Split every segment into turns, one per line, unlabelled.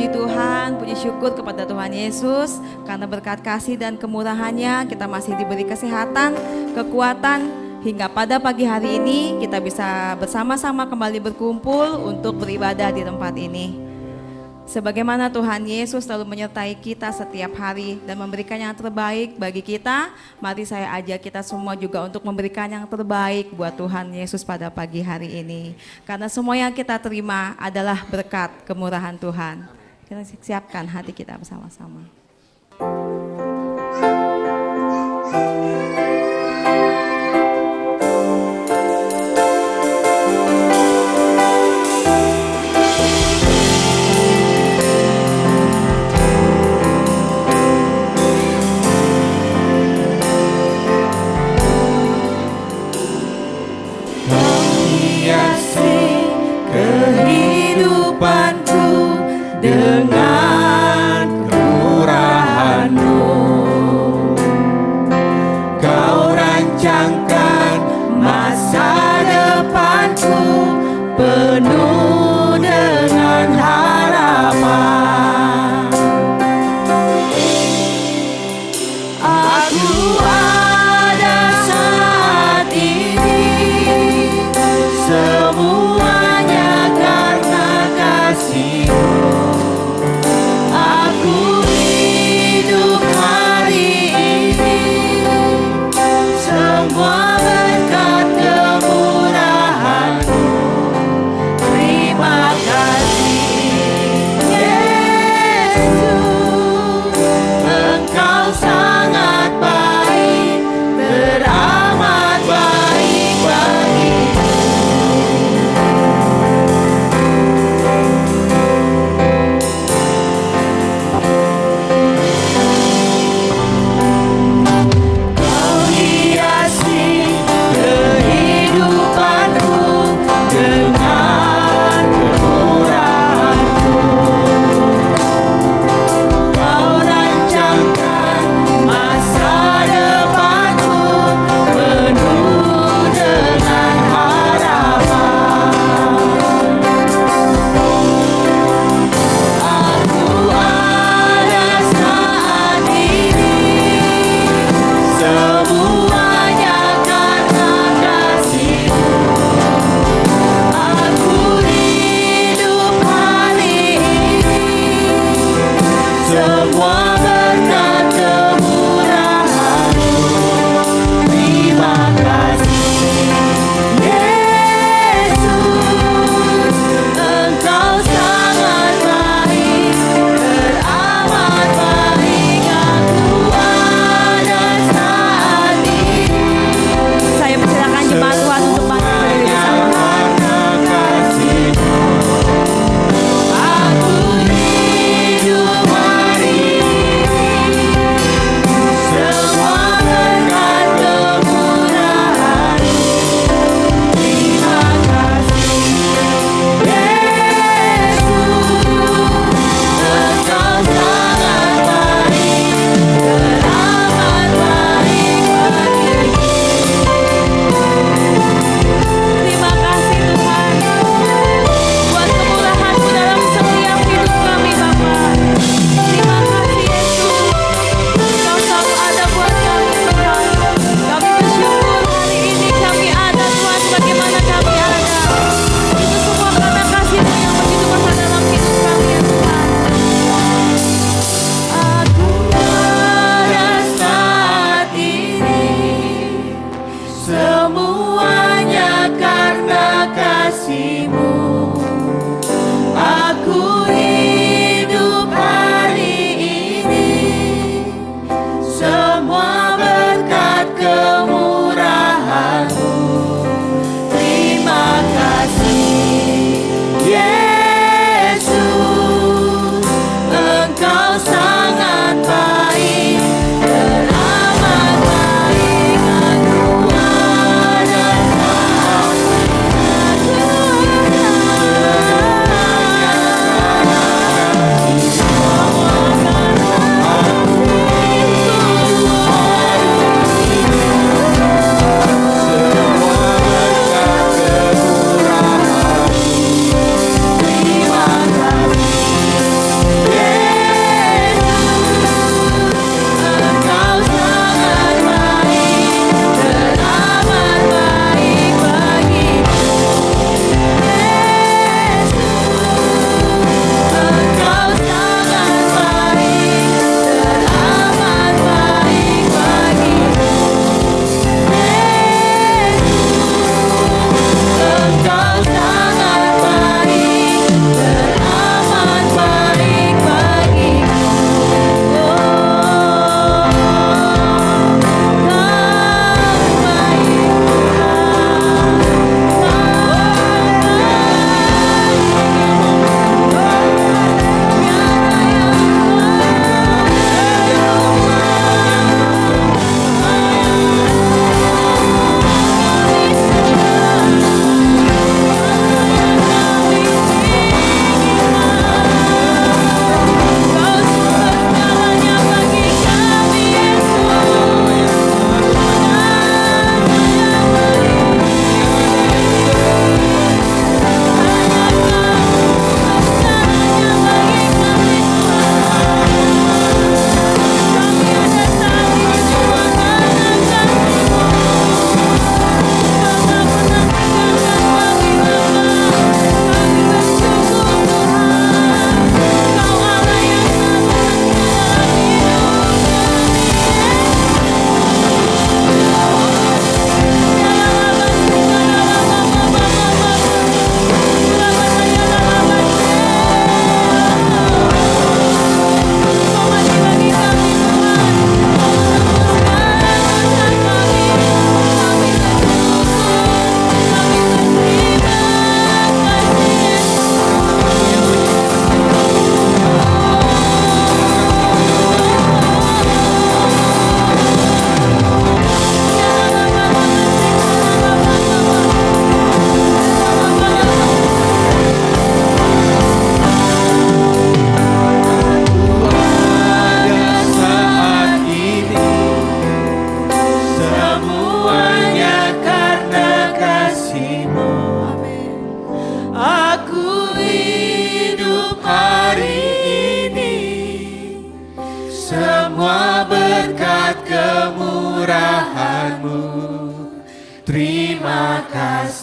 Puji Tuhan, puji syukur kepada Tuhan Yesus. Karena berkat kasih dan kemurahan-Nya kita masih diberi kesehatan, kekuatan, hingga pada pagi hari ini kita bisa bersama-sama kembali berkumpul untuk beribadah di tempat ini. Sebagaimana Tuhan Yesus selalu menyertai kita setiap hari dan memberikan yang terbaik bagi kita, mari saya ajak kita semua juga untuk memberikan yang terbaik buat Tuhan Yesus pada pagi hari ini. Karena semua yang kita terima adalah berkat kemurahan Tuhan. Kita siapkan hati kita bersama-sama.
Kehidupanku dengan kemurahan-Mu, Kau rancangkan masa depanku penuh dengan harapan. Aku ada saat ini, semuanya karena kasih-Mu. Aku hidup hari ini, semua berkat kemurahan-Mu.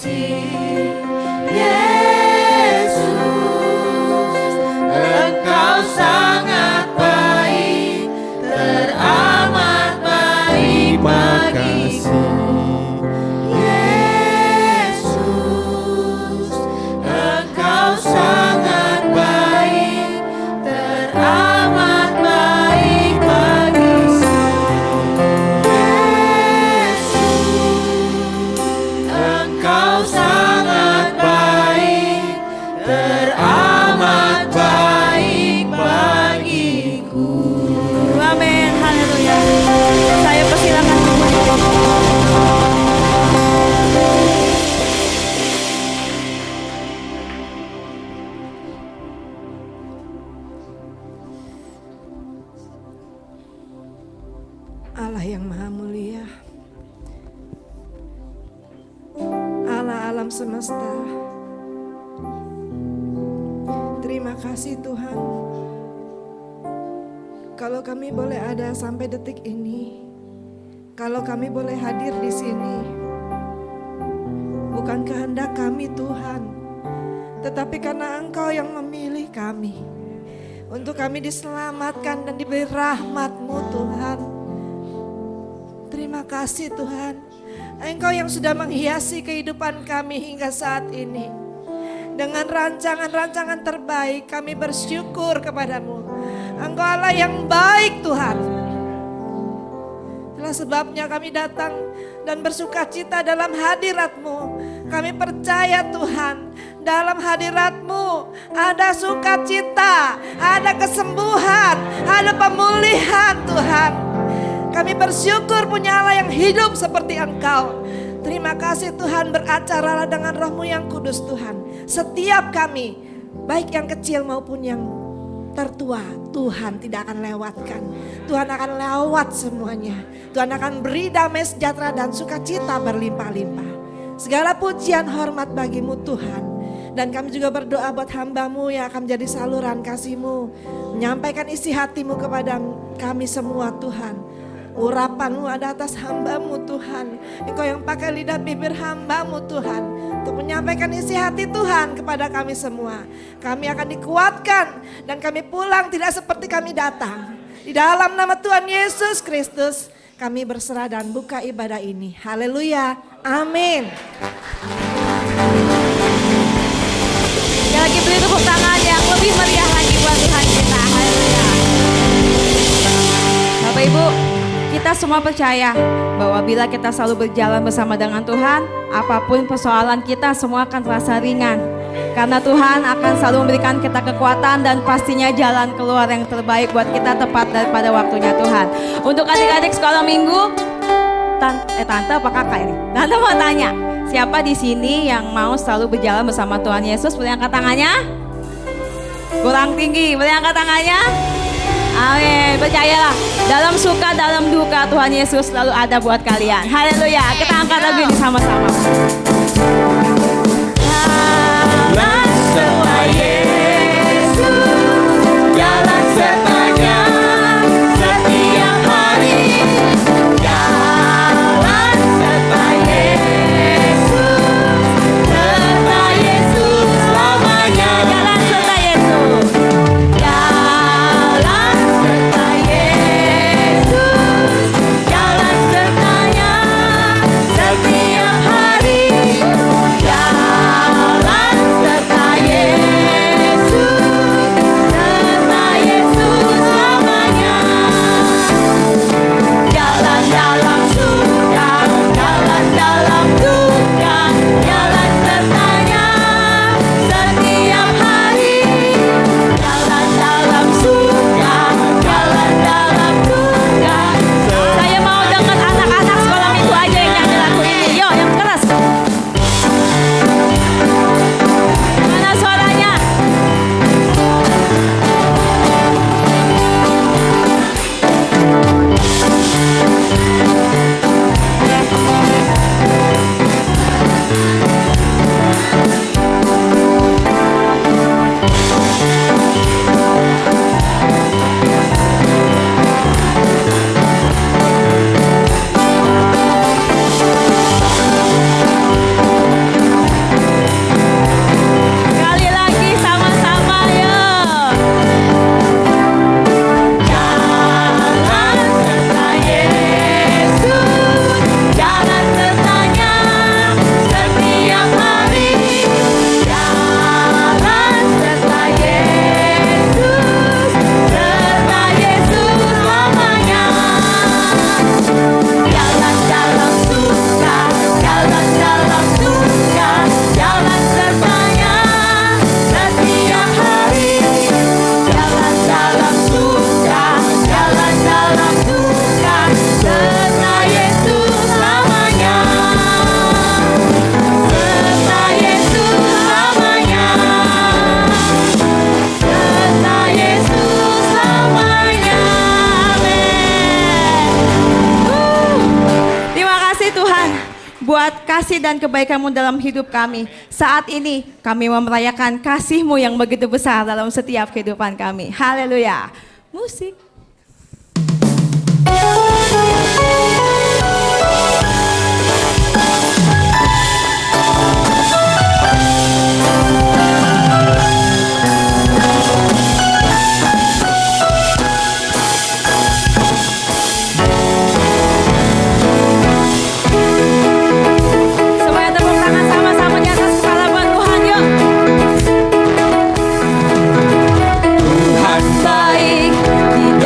kasih. Yesus, Engkau sangat baik, teramat baik bagiku. Yesus, Engkau sangat baik, teramat baik bagiku. Engkau sangat baik, teramat baik bagiku.
Amin, haleluya. Saya persilakan
Allah yang maha mulia, Allah alam semesta. Terima kasih Tuhan, kalau kami boleh ada sampai detik ini, kalau kami boleh hadir di sini, bukan kehendak kami Tuhan, tetapi karena Engkau yang memilih kami, untuk kami diselamatkan dan diberi rahmat-Mu Tuhan. Terima kasih Tuhan, Engkau yang sudah menghiasi kehidupan kami hingga saat ini. Dengan rancangan-rancangan terbaik kami bersyukur kepadamu. Engkau Allah yang baik Tuhan. Itulah sebabnya kami datang dan bersukacita dalam hadirat-Mu. Kami percaya Tuhan, dalam hadirat-Mu ada sukacita, ada kesembuhan, ada pemulihan Tuhan. Kami bersyukur punya Allah yang hidup seperti Engkau. Terima kasih Tuhan, beracaralah dengan Roh-Mu yang kudus Tuhan. Setiap kami, baik yang kecil maupun yang tertua, Tuhan tidak akan lewatkan. Tuhan akan lewat semuanya. Tuhan akan beri damai sejahtera dan sukacita berlimpah-limpah. Segala pujian hormat bagimu Tuhan. Dan kami juga berdoa buat hamba-Mu yang akan menjadi saluran kasih-Mu. Menyampaikan isi hati-Mu kepada kami semua Tuhan. Urapan-Mu ada atas hamba-Mu Tuhan. Engkau yang pakai lidah bibir hamba-Mu Tuhan, untuk menyampaikan isi hati Tuhan kepada kami semua. Kami akan dikuatkan dan kami pulang tidak seperti kami datang. Di dalam nama Tuhan Yesus Kristus kami berserah dan buka ibadah ini. Haleluya, amin.
ya lagi beri tepuk tangan yang lebih meriah lagi buat Tuhan kita. Haleluya. Bapak Ibu, kita semua percaya bahwa bila kita selalu berjalan bersama dengan Tuhan, apapun persoalan kita semua akan terasa ringan. Karena Tuhan akan selalu memberikan kita kekuatan dan pastinya jalan keluar yang terbaik buat kita tepat daripada waktunya Tuhan. Untuk adik-adik sekolah minggu, tante apa kakak ini? Tante mau tanya, siapa di sini yang mau selalu berjalan bersama Tuhan Yesus? Boleh angkat tangannya? Kurang tinggi, boleh angkat tangannya? Amin, percayalah, dalam suka, dalam duka Tuhan Yesus selalu ada buat kalian. Haleluya, kita angkat lagu ini sama-sama.
Jalan serta Yesus, jalan sertanya setiap hari. Jalan serta Yesus selamanya.
Jalan serta Yesus.
Jalan serta Yesus, jalan sertanya setiap hari.
kasih dan kebaikan-Mu dalam hidup kami. Saat ini kami mau merayakan kasih-Mu yang begitu besar dalam setiap kehidupan kami. Haleluya. Musik. Semuanya tepuk tangan sama-sama di atas kepala buat Tuhan, yuk.
Tuhan baik di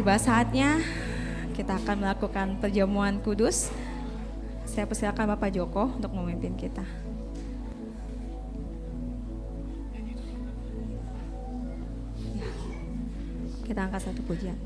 Tiba saatnya kita akan melakukan perjamuan kudus. Saya persilakan Bapak Joko untuk memimpin kita. Ya. Kita angkat satu pujian.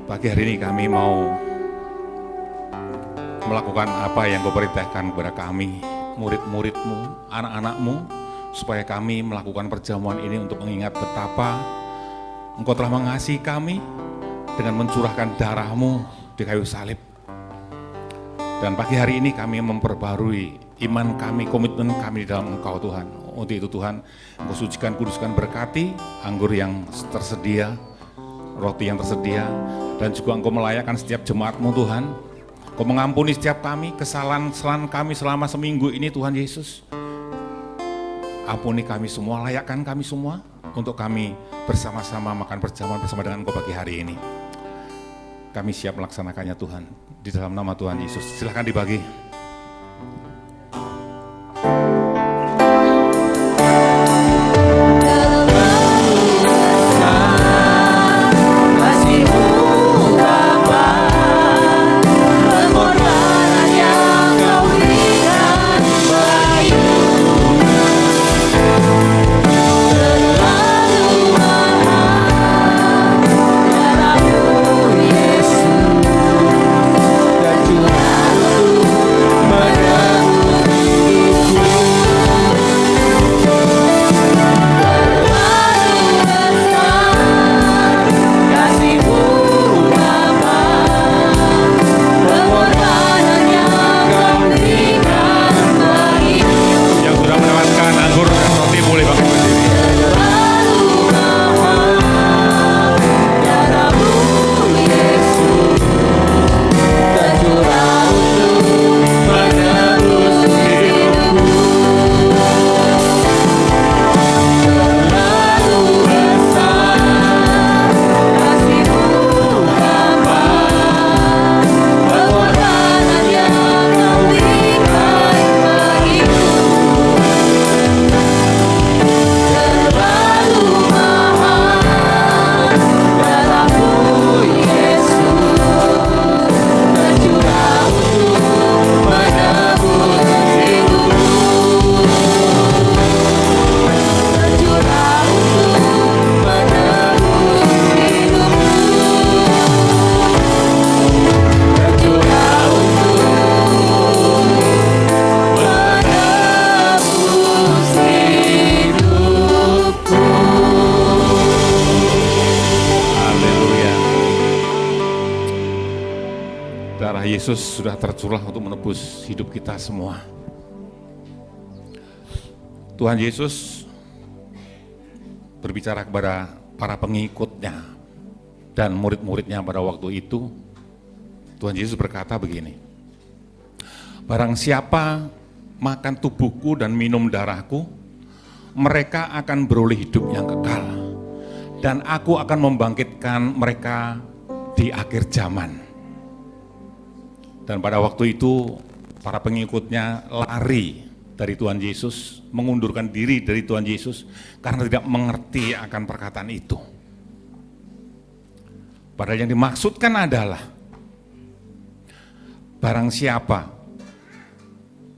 Pagi hari ini kami mau melakukan apa yang Kau perintahkan kepada kami, murid-murid-Mu, anak-anak-Mu, supaya kami melakukan perjamuan ini untuk mengingat betapa Engkau telah mengasihi kami dengan mencurahkan darah-Mu di kayu salib. Dan pagi hari ini kami memperbarui iman kami, komitmen kami di dalam Engkau Tuhan. Untuk itu Tuhan, Engkau sucikan, kuduskan, berkati anggur yang tersedia, roti yang tersedia, dan juga Engkau melayakkan setiap jemaat-Mu Tuhan. Engkau mengampuni setiap kami, kesalahan kami selama seminggu ini Tuhan Yesus. Ampuni kami semua, layakkan kami semua untuk kami bersama-sama makan perjamuan bersama dengan Engkau pagi hari ini. Kami siap melaksanakannya Tuhan, di dalam nama Tuhan Yesus. Silakan dibagi.
Tercurah
Yesus sudah tercurah untuk menebus hidup kita semua. Tuhan Yesus berbicara kepada para pengikutnya dan murid-muridnya pada waktu itu. Tuhan Yesus berkata begini, barang siapa makan tubuhku dan minum darahku, mereka akan beroleh hidup yang kekal, dan aku akan membangkitkan mereka di akhir zaman. Dan pada waktu itu para pengikutnya lari dari Tuhan Yesus, mengundurkan diri dari Tuhan Yesus karena tidak mengerti akan perkataan itu. Padahal yang dimaksudkan adalah barang siapa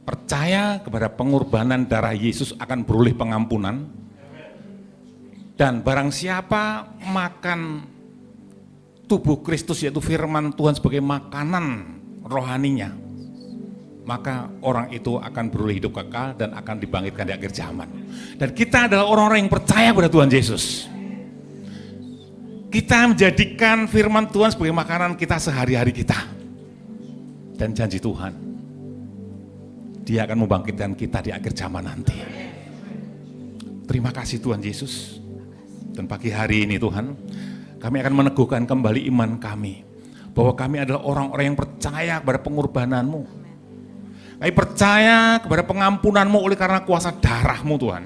percaya kepada pengorbanan darah Yesus akan beroleh pengampunan, dan barang siapa makan tubuh Kristus yaitu firman Tuhan sebagai makanan rohaninya, maka orang itu akan beroleh hidup kekal dan akan dibangkitkan di akhir zaman. Dan kita adalah orang-orang yang percaya kepada Tuhan Yesus. Kita menjadikan firman Tuhan sebagai makanan kita sehari-hari kita. Dan janji Tuhan, Dia akan membangkitkan kita di akhir zaman nanti. Terima kasih Tuhan Yesus. Dan pagi hari ini Tuhan, kami akan meneguhkan kembali iman kami, bahwa kami adalah orang-orang yang percaya kepada pengorbanan-Mu. Kami percaya kepada pengampunan-Mu oleh karena kuasa darah-Mu Tuhan.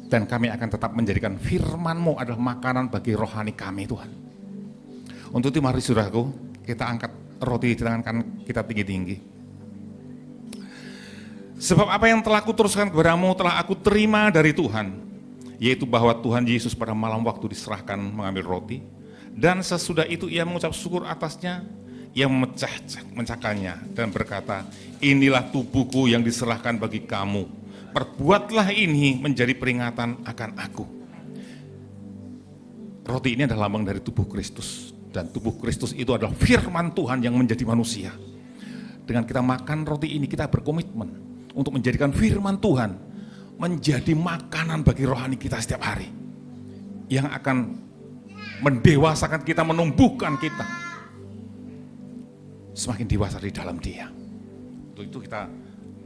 Dan kami akan tetap menjadikan firman-Mu adalah makanan bagi rohani kami Tuhan. Untuk itu mari saudaraku, kita angkat roti di tangan kanan kita tinggi-tinggi. Sebab apa yang telah aku teruskan kepadamu telah aku terima dari Tuhan, yaitu bahwa Tuhan Yesus pada malam waktu diserahkan mengambil roti, dan sesudah itu ia mengucap syukur atasnya, ia memecahkannya dan berkata, inilah tubuhku yang diserahkan bagi kamu, perbuatlah ini menjadi peringatan akan aku. Roti ini adalah lambang dari tubuh Kristus, dan tubuh Kristus itu adalah firman Tuhan yang menjadi manusia. Dengan kita makan roti ini, kita berkomitmen untuk menjadikan firman Tuhan menjadi makanan bagi rohani kita setiap hari, yang akan mendewasakan kita, menumbuhkan kita semakin dewasa di dalam Dia. Untuk itu kita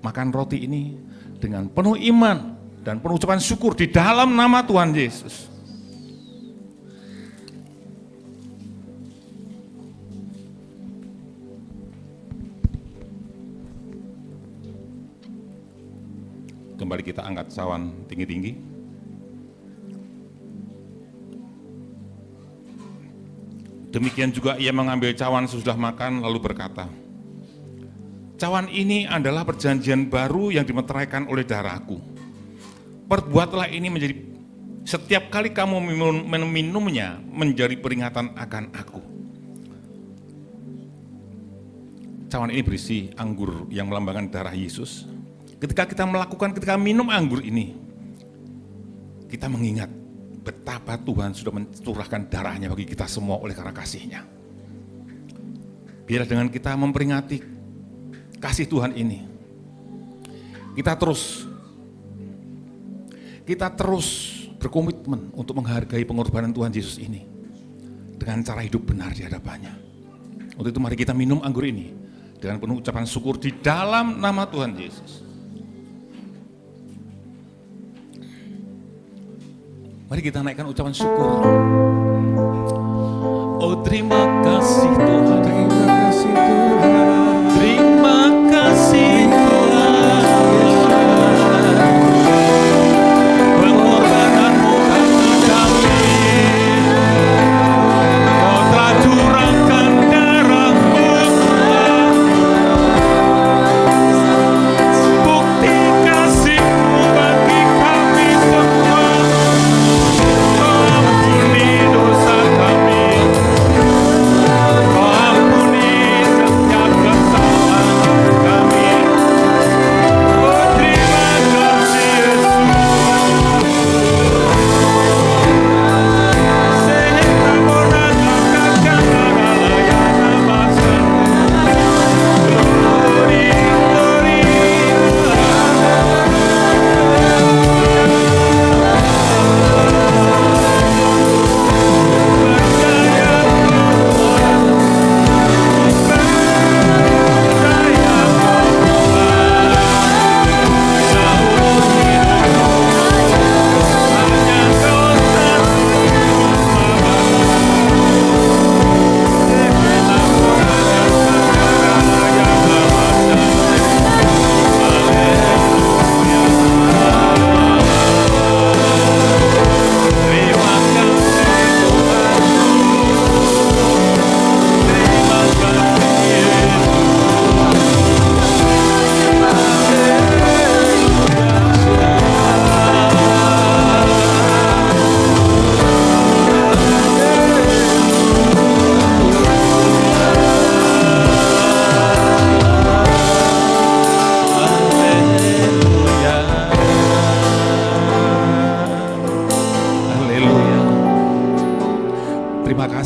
makan roti ini dengan penuh iman dan penuh ucapan syukur di dalam nama Tuhan Yesus. Kembali kita angkat cawan tinggi-tinggi. Demikian juga ia mengambil cawan sesudah makan lalu berkata, cawan ini adalah perjanjian baru yang dimeteraikan oleh darahku. Perbuatlah ini menjadi setiap kali kamu meminumnya menjadi peringatan akan aku. Cawan ini berisi anggur yang melambangkan darah Yesus. Ketika kita minum anggur ini, kita mengingat betapa Tuhan sudah mencurahkan darahnya bagi kita semua oleh karena kasih-Nya. Biarlah dengan kita memperingati kasih Tuhan ini, kita terus berkomitmen untuk menghargai pengorbanan Tuhan Yesus ini dengan cara hidup benar di hadapannya. Untuk itu mari kita minum anggur ini dengan penuh ucapan syukur di dalam nama Tuhan Yesus. Mari kita naikkan ucapan syukur. Oh terima kasih Tuhan. Terima kasih Tuhan. Terima kasih Tuhan. Pengorbanan-Mu bagi kami. Kau telah curahkan darah-Mu. Bukti kasih-Mu bagi kami semua. Ampuni dosa kami, ampuni setiap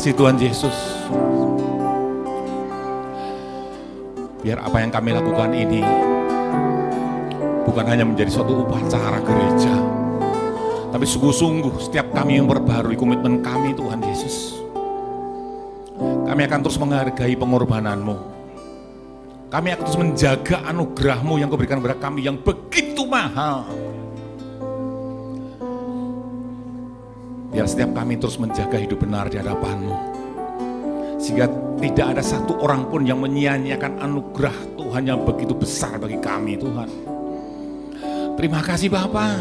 kasih Tuhan Yesus. Biar apa yang kami lakukan ini bukan hanya menjadi suatu upacara gereja, tapi sungguh-sungguh setiap kami memperbarui komitmen kami Tuhan Yesus. Kami akan terus menghargai pengorbanan-Mu. Kami akan terus menjaga anugerah-Mu yang Kau berikan kepada kami yang begitu mahal. Biar setiap kami terus menjaga hidup benar di hadapan-Mu, sehingga tidak ada satu orang pun yang menyia-nyiakan anugerah Tuhan yang begitu besar bagi kami Tuhan. Terima kasih Bapa.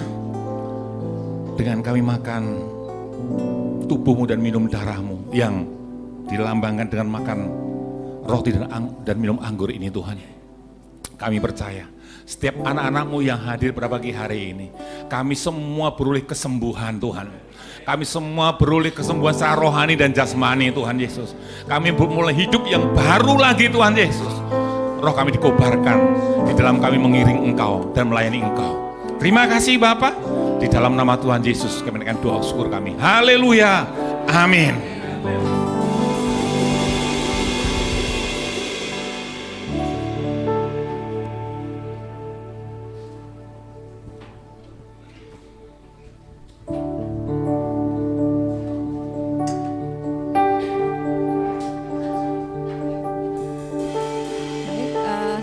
Dengan kami makan tubuh-Mu dan minum darah-Mu yang dilambangkan dengan makan roti dan minum anggur ini Tuhan. Kami percaya setiap anak-anak-Mu yang hadir pada pagi hari ini, kami semua beroleh kesembuhan Tuhan. Kami semua beroleh kesembuhan secara rohani dan jasmani Tuhan Yesus. Kami mulai hidup yang baru lagi Tuhan Yesus. Roh kami dikobarkan di dalam kami mengiring Engkau dan melayani Engkau. Terima kasih Bapa. Di dalam nama Tuhan Yesus kami menaikkan doa syukur kami. Haleluya. Amin.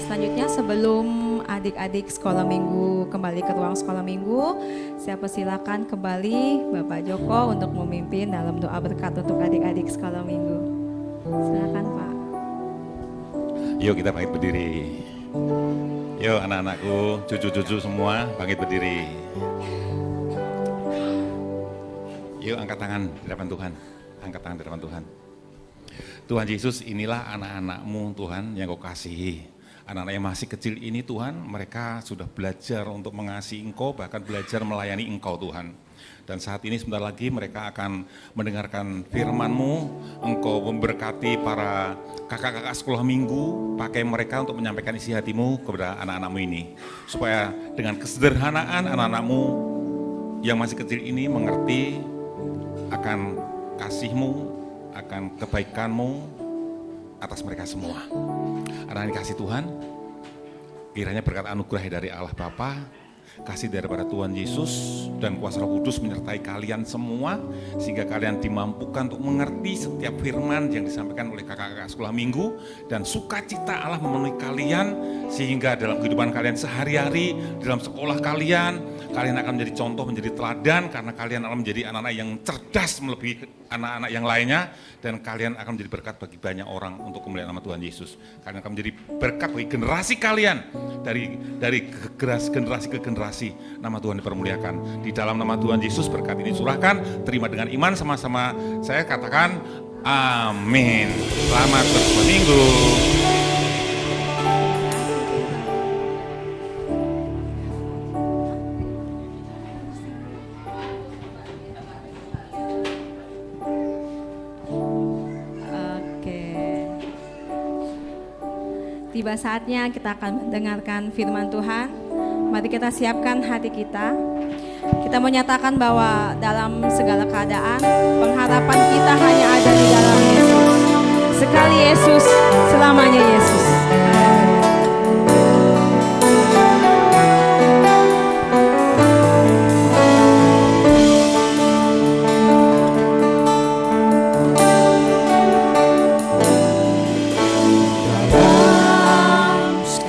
Selanjutnya sebelum adik-adik sekolah minggu kembali ke ruang sekolah minggu, saya persilakan kembali Bapak Joko untuk memimpin dalam doa berkat untuk adik-adik sekolah minggu. Silakan Pak.
Yuk kita bangkit berdiri. Yuk anak-anakku, cucu-cucu semua bangkit berdiri. Yuk angkat tangan di hadapan Tuhan. Angkat tangan di hadapan Tuhan. Tuhan Yesus, inilah anak-anak-Mu Tuhan yang Kau kasihi. Anak-anak yang masih kecil ini Tuhan, mereka sudah belajar untuk mengasihi Engkau, bahkan belajar melayani Engkau Tuhan. Dan saat ini sebentar lagi mereka akan mendengarkan firman-Mu. Engkau memberkati para kakak-kakak sekolah minggu, pakai mereka untuk menyampaikan isi hati-Mu kepada anak-anak-Mu ini. Supaya dengan kesederhanaan anak-anak-Mu yang masih kecil ini mengerti akan kasih-Mu, akan kebaikan-Mu atas mereka semua. Anak-anak dikasih Tuhan, kiranya berkat anugerah dari Allah Bapa, kasih daripada Tuhan Yesus dan kuasa Roh Kudus menyertai kalian semua, sehingga kalian dimampukan untuk mengerti setiap firman yang disampaikan oleh kakak-kakak sekolah minggu, dan sukacita Allah memenuhi kalian, sehingga dalam kehidupan kalian sehari-hari, dalam sekolah kalian akan menjadi contoh, menjadi teladan, karena kalian akan menjadi anak-anak yang cerdas melebihi anak-anak yang lainnya, dan kalian akan menjadi berkat bagi banyak orang untuk kemuliaan nama Tuhan Yesus. Kalian akan menjadi berkat bagi generasi kalian, dari generasi ke generasi, nama Tuhan dipermuliakan. Di dalam nama Tuhan Yesus berkat ini surahkan, terima dengan iman sama-sama. Saya katakan amin. Selamat bersekolah minggu.
Tiba saatnya kita akan mendengarkan firman Tuhan. Mari kita siapkan hati kita. Kita menyatakan bahwa dalam segala keadaan, pengharapan kita hanya ada di dalam Yesus. Sekali Yesus, selamanya Yesus.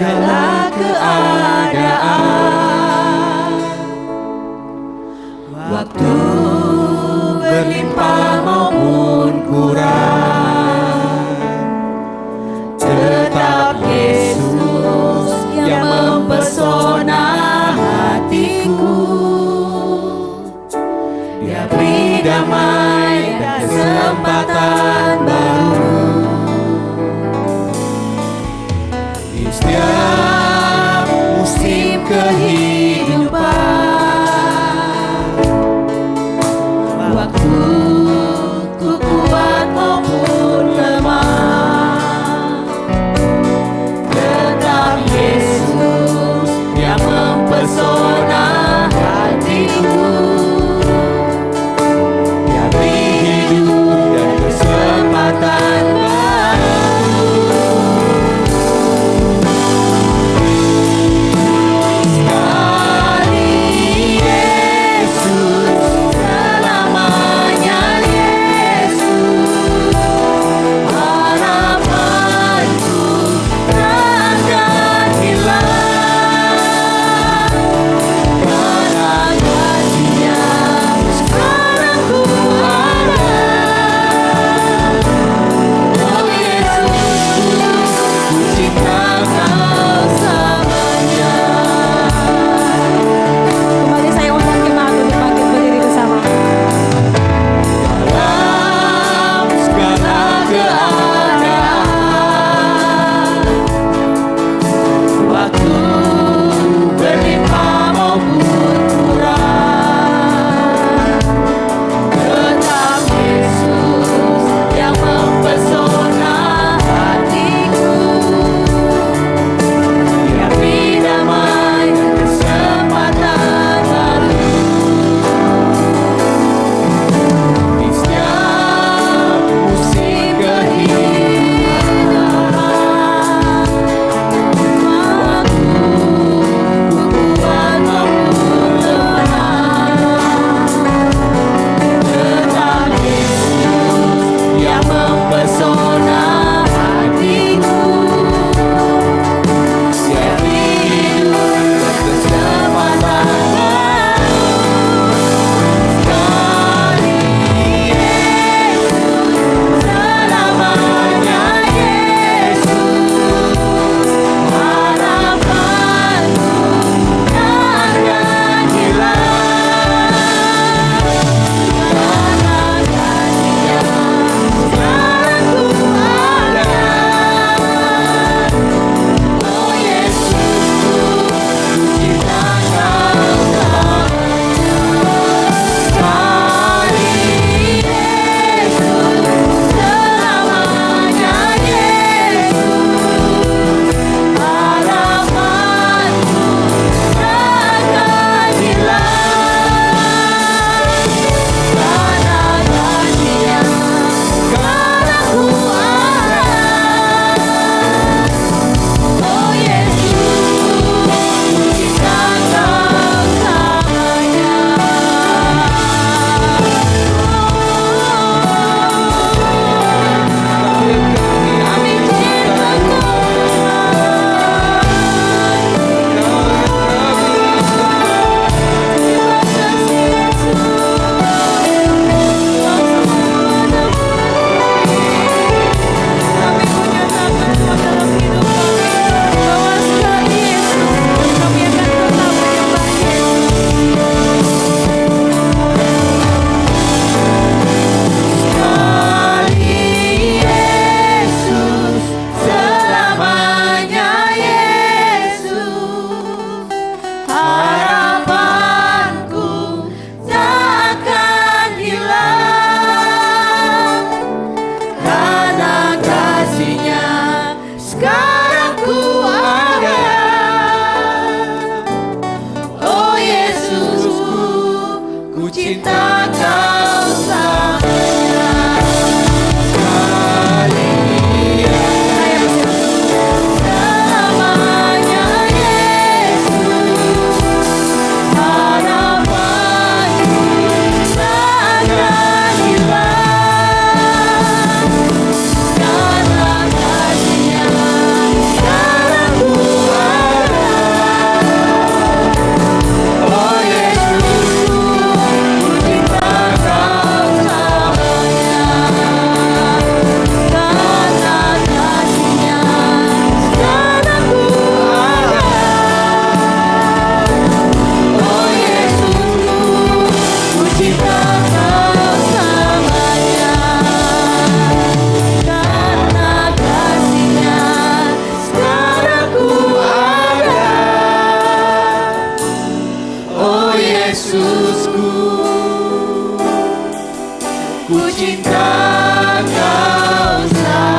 Segala keadaan, waktu berlimpah maupun kurang, tetap Yesus yang mempesona hatiku. Dia beri damai dan kesempatan baru. Setiap musim kehidupan, cinta Kau selamanya. Selamanya Yesus, harapanku takkan hilang. Karena kasih-Nya sekarang ku ada. Oh Yesusku, ku cinta Kau selamanya. Karena kasih-Nya sekarang ku ada. Oh Yesusku, ku cinta Kau selamanya. Karena kasih-Nya sekarang ku ada. Oh Yesusku, ku cinta Kau selamanya.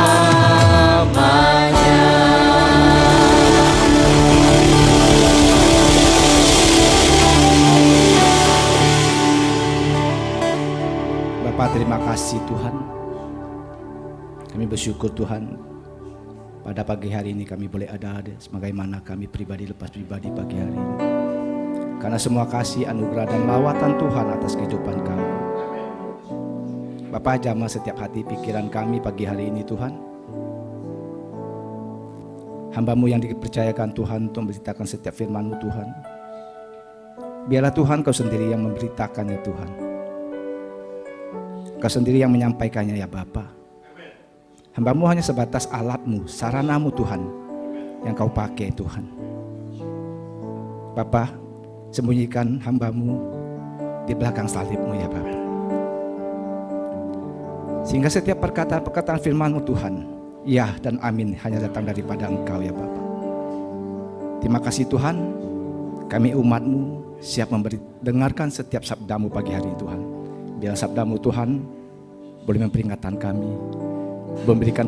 Bapak, terima kasih Tuhan. Kami bersyukur Tuhan, pada pagi hari ini kami boleh ada sebagaimana kami pribadi lepas pribadi pagi hari ini. Karena semua kasih, anugerah dan lawatan Tuhan atas kehidupan kami. Bapak, jamah setiap hati pikiran kami pagi hari ini Tuhan. Hamba-Mu yang dipercayakan Tuhan untuk memberitakan setiap firman-Mu Tuhan. Biarlah Tuhan Kau sendiri yang memberitakannya Tuhan. Kau sendiri yang menyampaikannya ya Bapa. Hamba-Mu hanya sebatas alat-Mu, sarana-Mu Tuhan, yang Kau pakai Tuhan. Bapa, sembunyikan hamba-Mu di belakang salib-Mu ya Bapa. Sehingga setiap perkataan-perkataan firman-Mu Tuhan, ya dan amin hanya datang daripada Engkau ya Bapa. Terima kasih Tuhan, kami umat-Mu siap dengarkan setiap sabda-Mu pagi hari Tuhan. Biar sabda-Mu Tuhan boleh memperingatkan kami, memberikan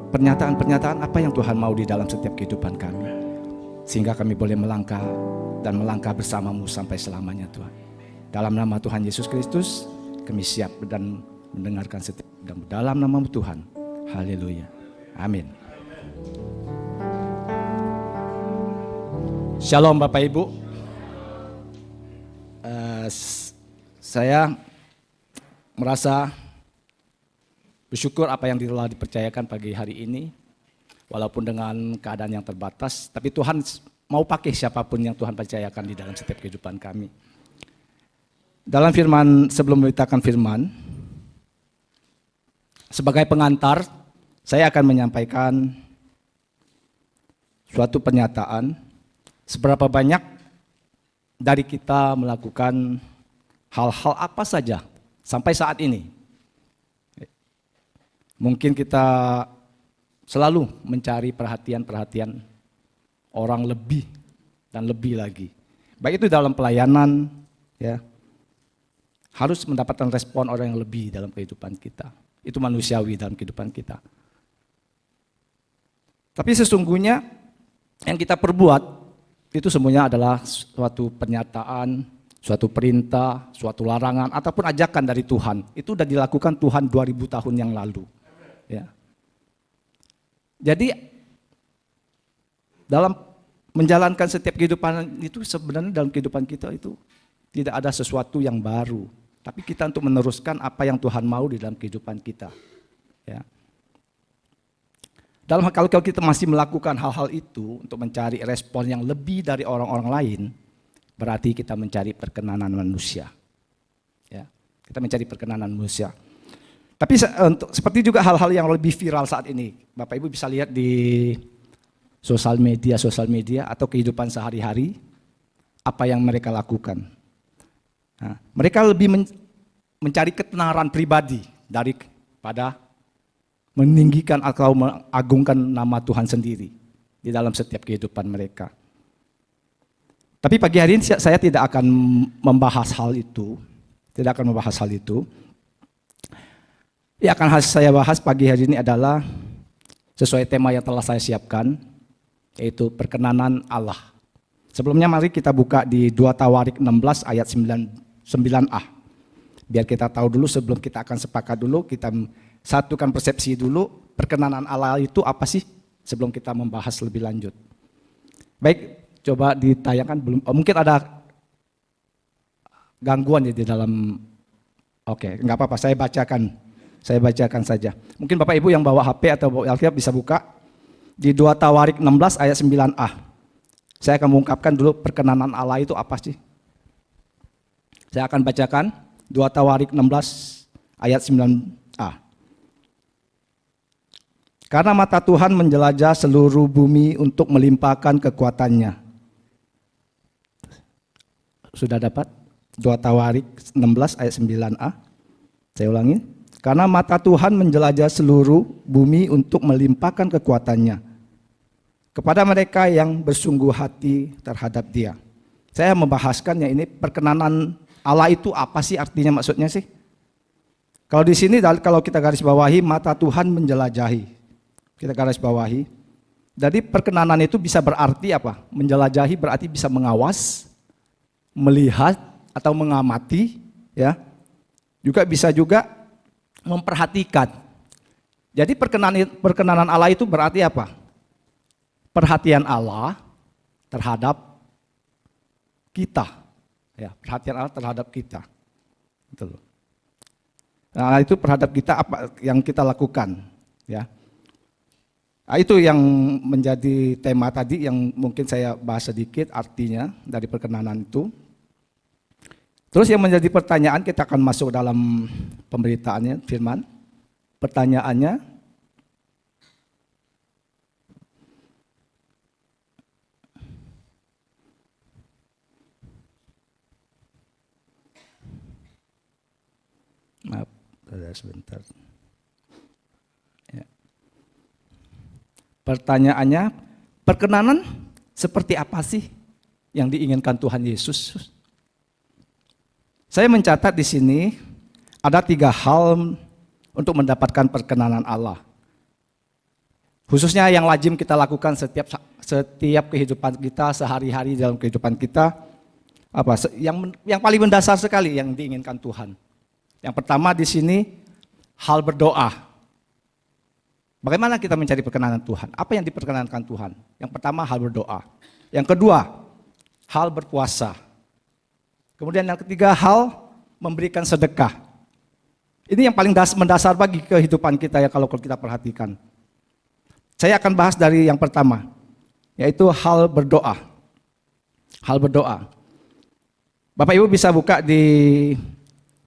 pernyataan-pernyataan apa yang Tuhan mau di dalam setiap kehidupan kami. Sehingga kami boleh melangkah dan melangkah bersama-Mu sampai selamanya Tuhan. Dalam nama Tuhan Yesus Kristus, kami siap dan mendengarkan setiap dalam nama Tuhan. Haleluya. Amin. Shalom Bapak Ibu. Saya merasa bersyukur apa yang telah dipercayakan pagi hari ini. Walaupun dengan keadaan yang terbatas, tapi Tuhan mau pakai siapapun yang Tuhan percayakan di dalam setiap kehidupan kami. Dalam firman, sebelum memberitakan firman, sebagai pengantar, saya akan menyampaikan suatu pernyataan. Seberapa banyak dari kita melakukan hal-hal apa saja sampai saat ini. Mungkin kita selalu mencari perhatian-perhatian orang lebih dan lebih lagi. Baik itu dalam pelayanan, ya, harus mendapatkan respon orang yang lebih dalam kehidupan kita. Itu manusiawi dalam kehidupan kita. Tapi sesungguhnya yang kita perbuat itu semuanya adalah suatu pernyataan, suatu perintah, suatu larangan, ataupun ajakan dari Tuhan. Itu sudah dilakukan Tuhan 2000 tahun yang lalu. Ya. Jadi dalam menjalankan setiap kehidupan itu sebenarnya dalam kehidupan kita itu tidak ada sesuatu yang baru. Tapi kita untuk meneruskan apa yang Tuhan mau di dalam kehidupan kita. Ya. Kalau kita masih melakukan hal-hal itu untuk mencari respon yang lebih dari orang-orang lain, berarti kita mencari perkenanan manusia. Ya, kita mencari perkenanan manusia. Tapi seperti juga hal-hal yang lebih viral saat ini, Bapak Ibu bisa lihat di sosial media atau kehidupan sehari-hari, apa yang mereka lakukan. Nah, mereka lebih mencari ketenaran pribadi daripada meninggikan atau mengagungkan nama Tuhan sendiri di dalam setiap kehidupan mereka. Tapi pagi hari ini saya tidak akan membahas hal itu. Yang akan saya bahas pagi hari ini adalah sesuai tema yang telah saya siapkan, yaitu perkenanan Allah. Sebelumnya mari kita buka di 2 Tawarik 16 ayat 9 9a. Biar kita tahu dulu sebelum kita akan sepakat dulu, kita satukan persepsi dulu, perkenanan Allah itu apa sih sebelum kita membahas lebih lanjut. Baik, coba ditayangkan belum, mungkin ada gangguan ya di dalam, oke, enggak apa-apa, saya bacakan saja. Mungkin Bapak Ibu yang bawa HP atau bawa Alkitab bisa buka di 2 Tawarik 16 ayat 9a. Saya akan mengungkapkan dulu perkenanan Allah itu apa sih. Saya akan bacakan 2 Tawarik 16 ayat 9a. Karena mata Tuhan menjelajah seluruh bumi untuk melimpahkan kekuatannya. Sudah dapat? 2 Tawarik 16 ayat 9a. Saya ulangi. Karena mata Tuhan menjelajah seluruh bumi untuk melimpahkan kekuatannya kepada mereka yang bersungguh hati terhadap Dia. Saya membahaskannya ini perkenanan Allah itu apa sih artinya, maksudnya sih? Kalau di sini kalau kita garis bawahi mata Tuhan menjelajahi. Kita garis bawahi. Jadi perkenanan itu bisa berarti apa? Menjelajahi berarti bisa mengawas, melihat atau mengamati, ya. Juga bisa juga memperhatikan. Jadi perkenanan Allah itu berarti apa? Perhatian Allah terhadap kita. Ya, perhatian Allah terhadap kita. Gitu loh. Nah, itu terhadap kita apa yang kita lakukan, ya. Nah, itu yang menjadi tema tadi yang mungkin saya bahas sedikit artinya dari perkenanan itu. Terus yang menjadi pertanyaan, kita akan masuk dalam pemberitaannya, firman. Pertanyaannya, maaf, sebentar. Ya. Pertanyaannya, perkenanan seperti apa sih yang diinginkan Tuhan Yesus? Saya mencatat di sini ada 3 hal untuk mendapatkan perkenanan Allah. Khususnya yang lazim kita lakukan setiap kehidupan kita, sehari-hari dalam kehidupan kita. Yang paling mendasar sekali yang diinginkan Tuhan. Yang pertama di sini hal berdoa. Bagaimana kita mencari perkenanan Tuhan? Apa yang diperkenankan Tuhan? Yang pertama hal berdoa. Yang kedua hal berpuasa. Kemudian yang ketiga hal memberikan sedekah. Ini yang paling mendasar bagi kehidupan kita ya kalau kita perhatikan. Saya akan bahas dari yang pertama, yaitu hal berdoa. Hal berdoa. Bapak Ibu bisa buka di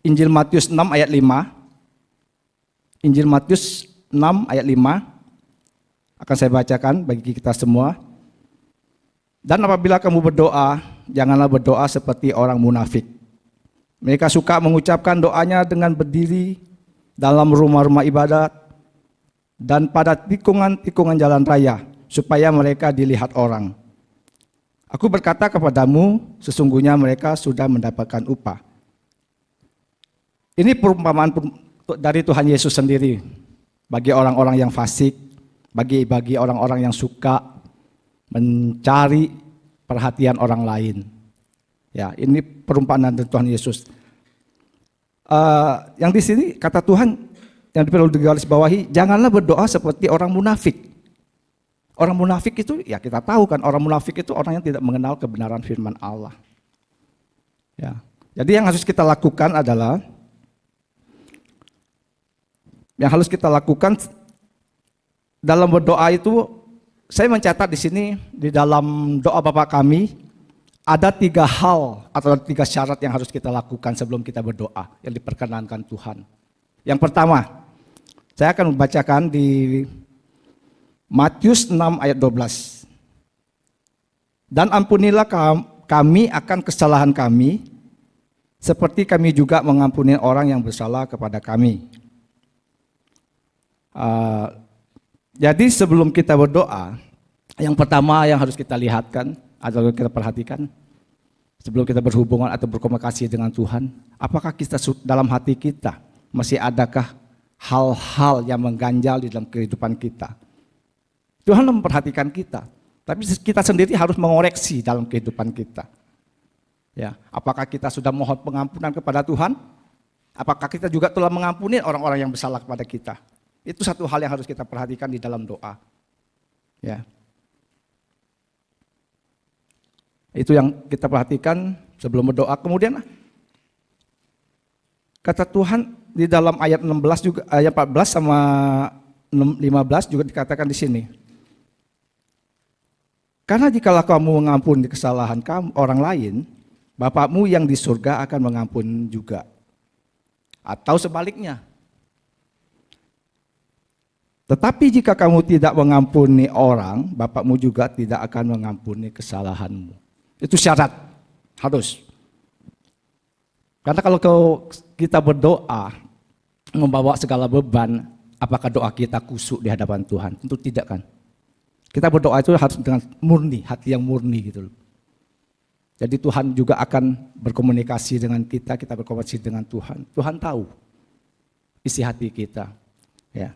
Injil Matius 6 ayat 5. Injil Matius 6 ayat 5. Akan saya bacakan bagi kita semua. Dan apabila kamu berdoa, janganlah berdoa seperti orang munafik. Mereka suka mengucapkan doanya dengan berdiri dalam rumah-rumah ibadat dan pada tikungan-tikungan jalan raya, supaya mereka dilihat orang. Aku berkata kepadamu, sesungguhnya mereka sudah mendapatkan upah. Ini perumpamaan dari Tuhan Yesus sendiri bagi orang-orang yang fasik, bagi orang-orang yang suka mencari perhatian orang lain. Ya, ini perumpamaan dari Tuhan Yesus. Yang di sini kata Tuhan yang perlu digaris bawahi, janganlah berdoa seperti orang munafik. Orang munafik itu, ya kita tahu kan, orang munafik itu orang yang tidak mengenal kebenaran firman Allah. Ya, jadi yang harus kita lakukan adalah, dalam berdoa itu, saya mencatat di sini di dalam doa Bapa kami ada 3 hal atau 3 syarat yang harus kita lakukan sebelum kita berdoa yang diperkenankan Tuhan. Yang pertama, saya akan membacakan di Matius 6 ayat 12. Dan ampunilah kami akan kesalahan kami, seperti kami juga mengampuni orang yang bersalah kepada kami. Jadi sebelum kita berdoa, yang pertama yang harus kita lihatkan atau kita perhatikan sebelum kita berhubungan atau berkomunikasi dengan Tuhan, apakah kita dalam hati kita masih adakah hal-hal yang mengganjal di dalam kehidupan kita? Tuhan memperhatikan kita, tapi kita sendiri harus mengoreksi dalam kehidupan kita. Ya, apakah kita sudah mohon pengampunan kepada Tuhan? Apakah kita juga telah mengampuni orang-orang yang bersalah kepada kita? Itu satu hal yang harus kita perhatikan di dalam doa. Ya. Itu yang kita perhatikan sebelum berdoa. Kemudian kata Tuhan di dalam ayat 16 juga, ayat 14 sama 15 juga dikatakan di sini. Karena jikalau kamu mengampuni kesalahan kamu orang lain, Bapakmu yang di surga akan mengampuni juga. Atau sebaliknya. Tetapi jika kamu tidak mengampuni orang, Bapakmu juga tidak akan mengampuni kesalahanmu. Itu syarat, harus. Karena kalau kita berdoa, membawa segala beban, apakah doa kita kusuk di hadapan Tuhan? Tentu tidak kan. Kita berdoa itu harus dengan murni, hati yang murni gitu loh. Jadi Tuhan juga akan berkomunikasi dengan kita berkomunikasi dengan Tuhan. Tuhan tahu isi hati kita. Ya.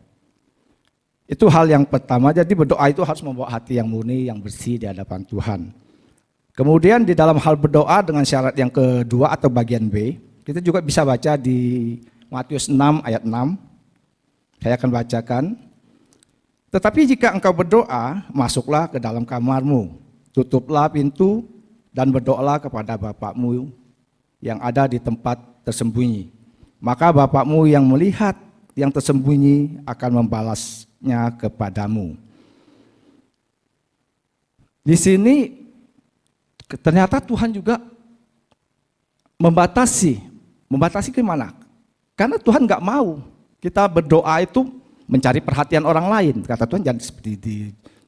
Itu hal yang pertama, jadi berdoa itu harus membawa hati yang murni, yang bersih di hadapan Tuhan. Kemudian di dalam hal berdoa dengan syarat yang kedua atau bagian B, kita juga bisa baca di Matius 6 ayat 6. Saya akan bacakan. Tetapi jika engkau berdoa, masuklah ke dalam kamarmu, tutuplah pintu, dan berdoalah kepada Bapakmu yang ada di tempat tersembunyi. Maka Bapakmu yang melihat yang tersembunyi akan membalasnya kepadamu. Di sini ternyata Tuhan juga membatasi ke mana? Karena Tuhan nggak mau kita berdoa itu mencari perhatian orang lain. Kata Tuhan jangan seperti di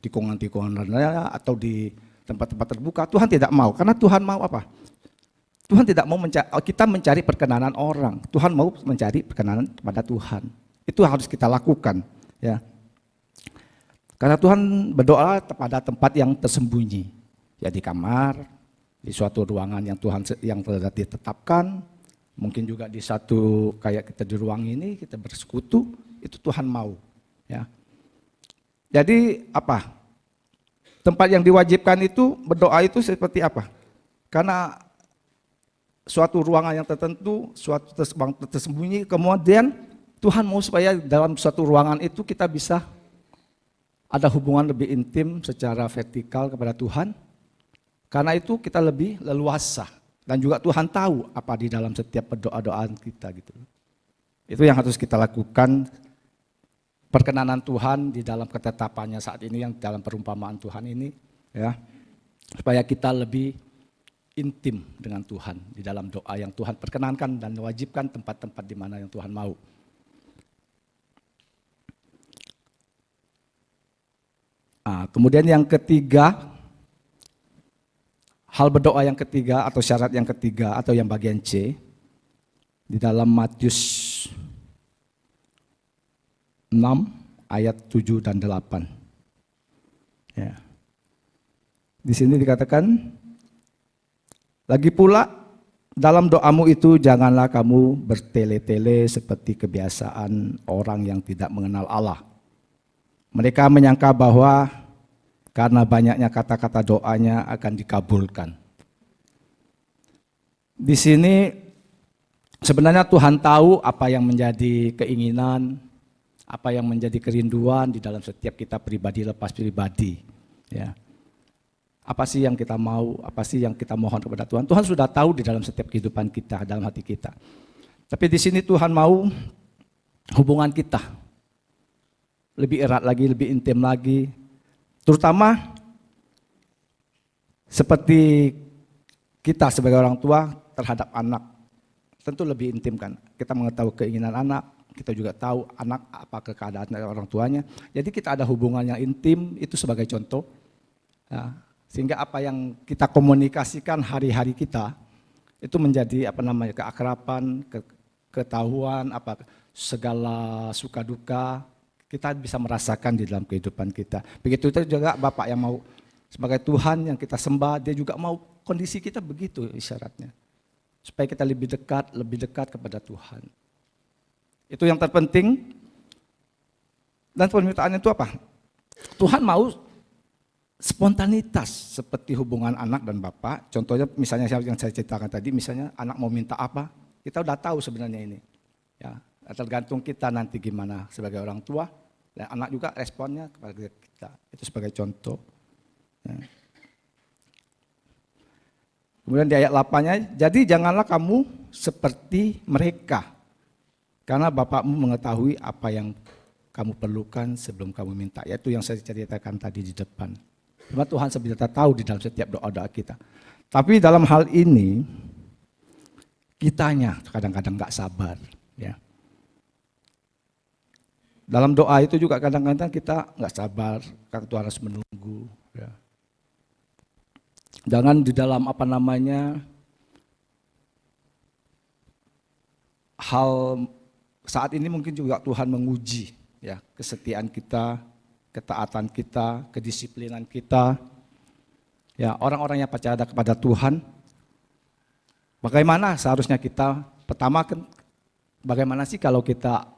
tikungan-tikungan atau di tempat-tempat terbuka. Tuhan tidak mau, karena Tuhan mau apa? Tuhan tidak mau kita mencari perkenanan orang. Tuhan mau mencari perkenanan kepada Tuhan. Itu harus kita lakukan. Ya. Karena Tuhan berdoa pada tempat yang tersembunyi. Ya di kamar, di suatu ruangan yang Tuhan yang telah ditetapkan. Mungkin juga di satu kayak kita di ruang ini, kita bersekutu. Itu Tuhan mau. Ya. Jadi apa? Tempat yang diwajibkan itu berdoa itu seperti apa? Karena suatu ruangan yang tertentu, suatu tersembunyi, kemudian Tuhan mau supaya dalam suatu ruangan itu kita bisa ada hubungan lebih intim secara vertikal kepada Tuhan. Karena itu kita lebih leluasa dan juga Tuhan tahu apa di dalam setiap doa-doaan kita gitu. Itu yang harus kita lakukan. Perkenanan Tuhan di dalam ketetapannya saat ini yang dalam perumpamaan Tuhan ini ya supaya kita lebih intim dengan Tuhan di dalam doa yang Tuhan perkenankan dan mewajibkan tempat-tempat di mana yang Tuhan mau. Kemudian yang ketiga, hal berdoa yang ketiga atau syarat yang ketiga atau yang bagian C di dalam Matius 6 ayat 7 dan 8. Ya. Di sini dikatakan, lagi pula dalam doamu itu janganlah kamu bertele-tele seperti kebiasaan orang yang tidak mengenal Allah. Mereka menyangka bahwa karena banyaknya kata-kata doanya akan dikabulkan. Di sini sebenarnya Tuhan tahu apa yang menjadi keinginan, apa yang menjadi kerinduan di dalam setiap kita pribadi lepas pribadi. Ya. Apa sih yang kita mau, apa sih yang kita mohon kepada Tuhan. Tuhan sudah tahu di dalam setiap kehidupan kita, dalam hati kita. Tapi di sini Tuhan mau hubungan kita lebih erat lagi, lebih intim lagi. Terutama seperti kita sebagai orang tua terhadap anak. Tentu lebih intim kan. Kita mengetahui keinginan anak, kita juga tahu anak apa keadaan dari orang tuanya. Jadi kita ada hubungan yang intim, itu sebagai contoh. Ya, sehingga apa yang kita komunikasikan hari-hari kita, itu menjadi keakraban, ketahuan, segala suka duka, kita bisa merasakan di dalam kehidupan kita. Begitu juga Bapak yang mau sebagai Tuhan yang kita sembah, dia juga mau kondisi kita begitu isyaratnya. Supaya kita lebih dekat kepada Tuhan. Itu yang terpenting. Dan permintaan itu apa? Tuhan mau spontanitas seperti hubungan anak dan bapak. Contohnya misalnya yang saya ceritakan tadi, misalnya anak mau minta apa, kita udah tahu sebenarnya ini. Ya, tergantung kita nanti gimana sebagai orang tua, dan anak juga responnya kepada kita. Itu sebagai contoh. Ya. Kemudian di ayat 8-nya, jadi janganlah kamu seperti mereka, karena Bapakmu mengetahui apa yang kamu perlukan sebelum kamu minta. Yaitu yang saya ceritakan tadi di depan. Cuma Tuhan sebenarnya tahu di dalam setiap doa-doa kita. Tapi dalam hal ini, kitanya kadang-kadang nggak sabar. Ya. Dalam doa itu juga kadang-kadang kita nggak sabar, karena Tuhan harus menunggu. Ya. Jangan di dalam hal saat ini mungkin juga Tuhan menguji ya kesetiaan kita, ketaatan kita, kedisiplinan kita. Ya, orang-orang yang percaya kepada Tuhan, bagaimana seharusnya kita, pertama bagaimana sih kalau kita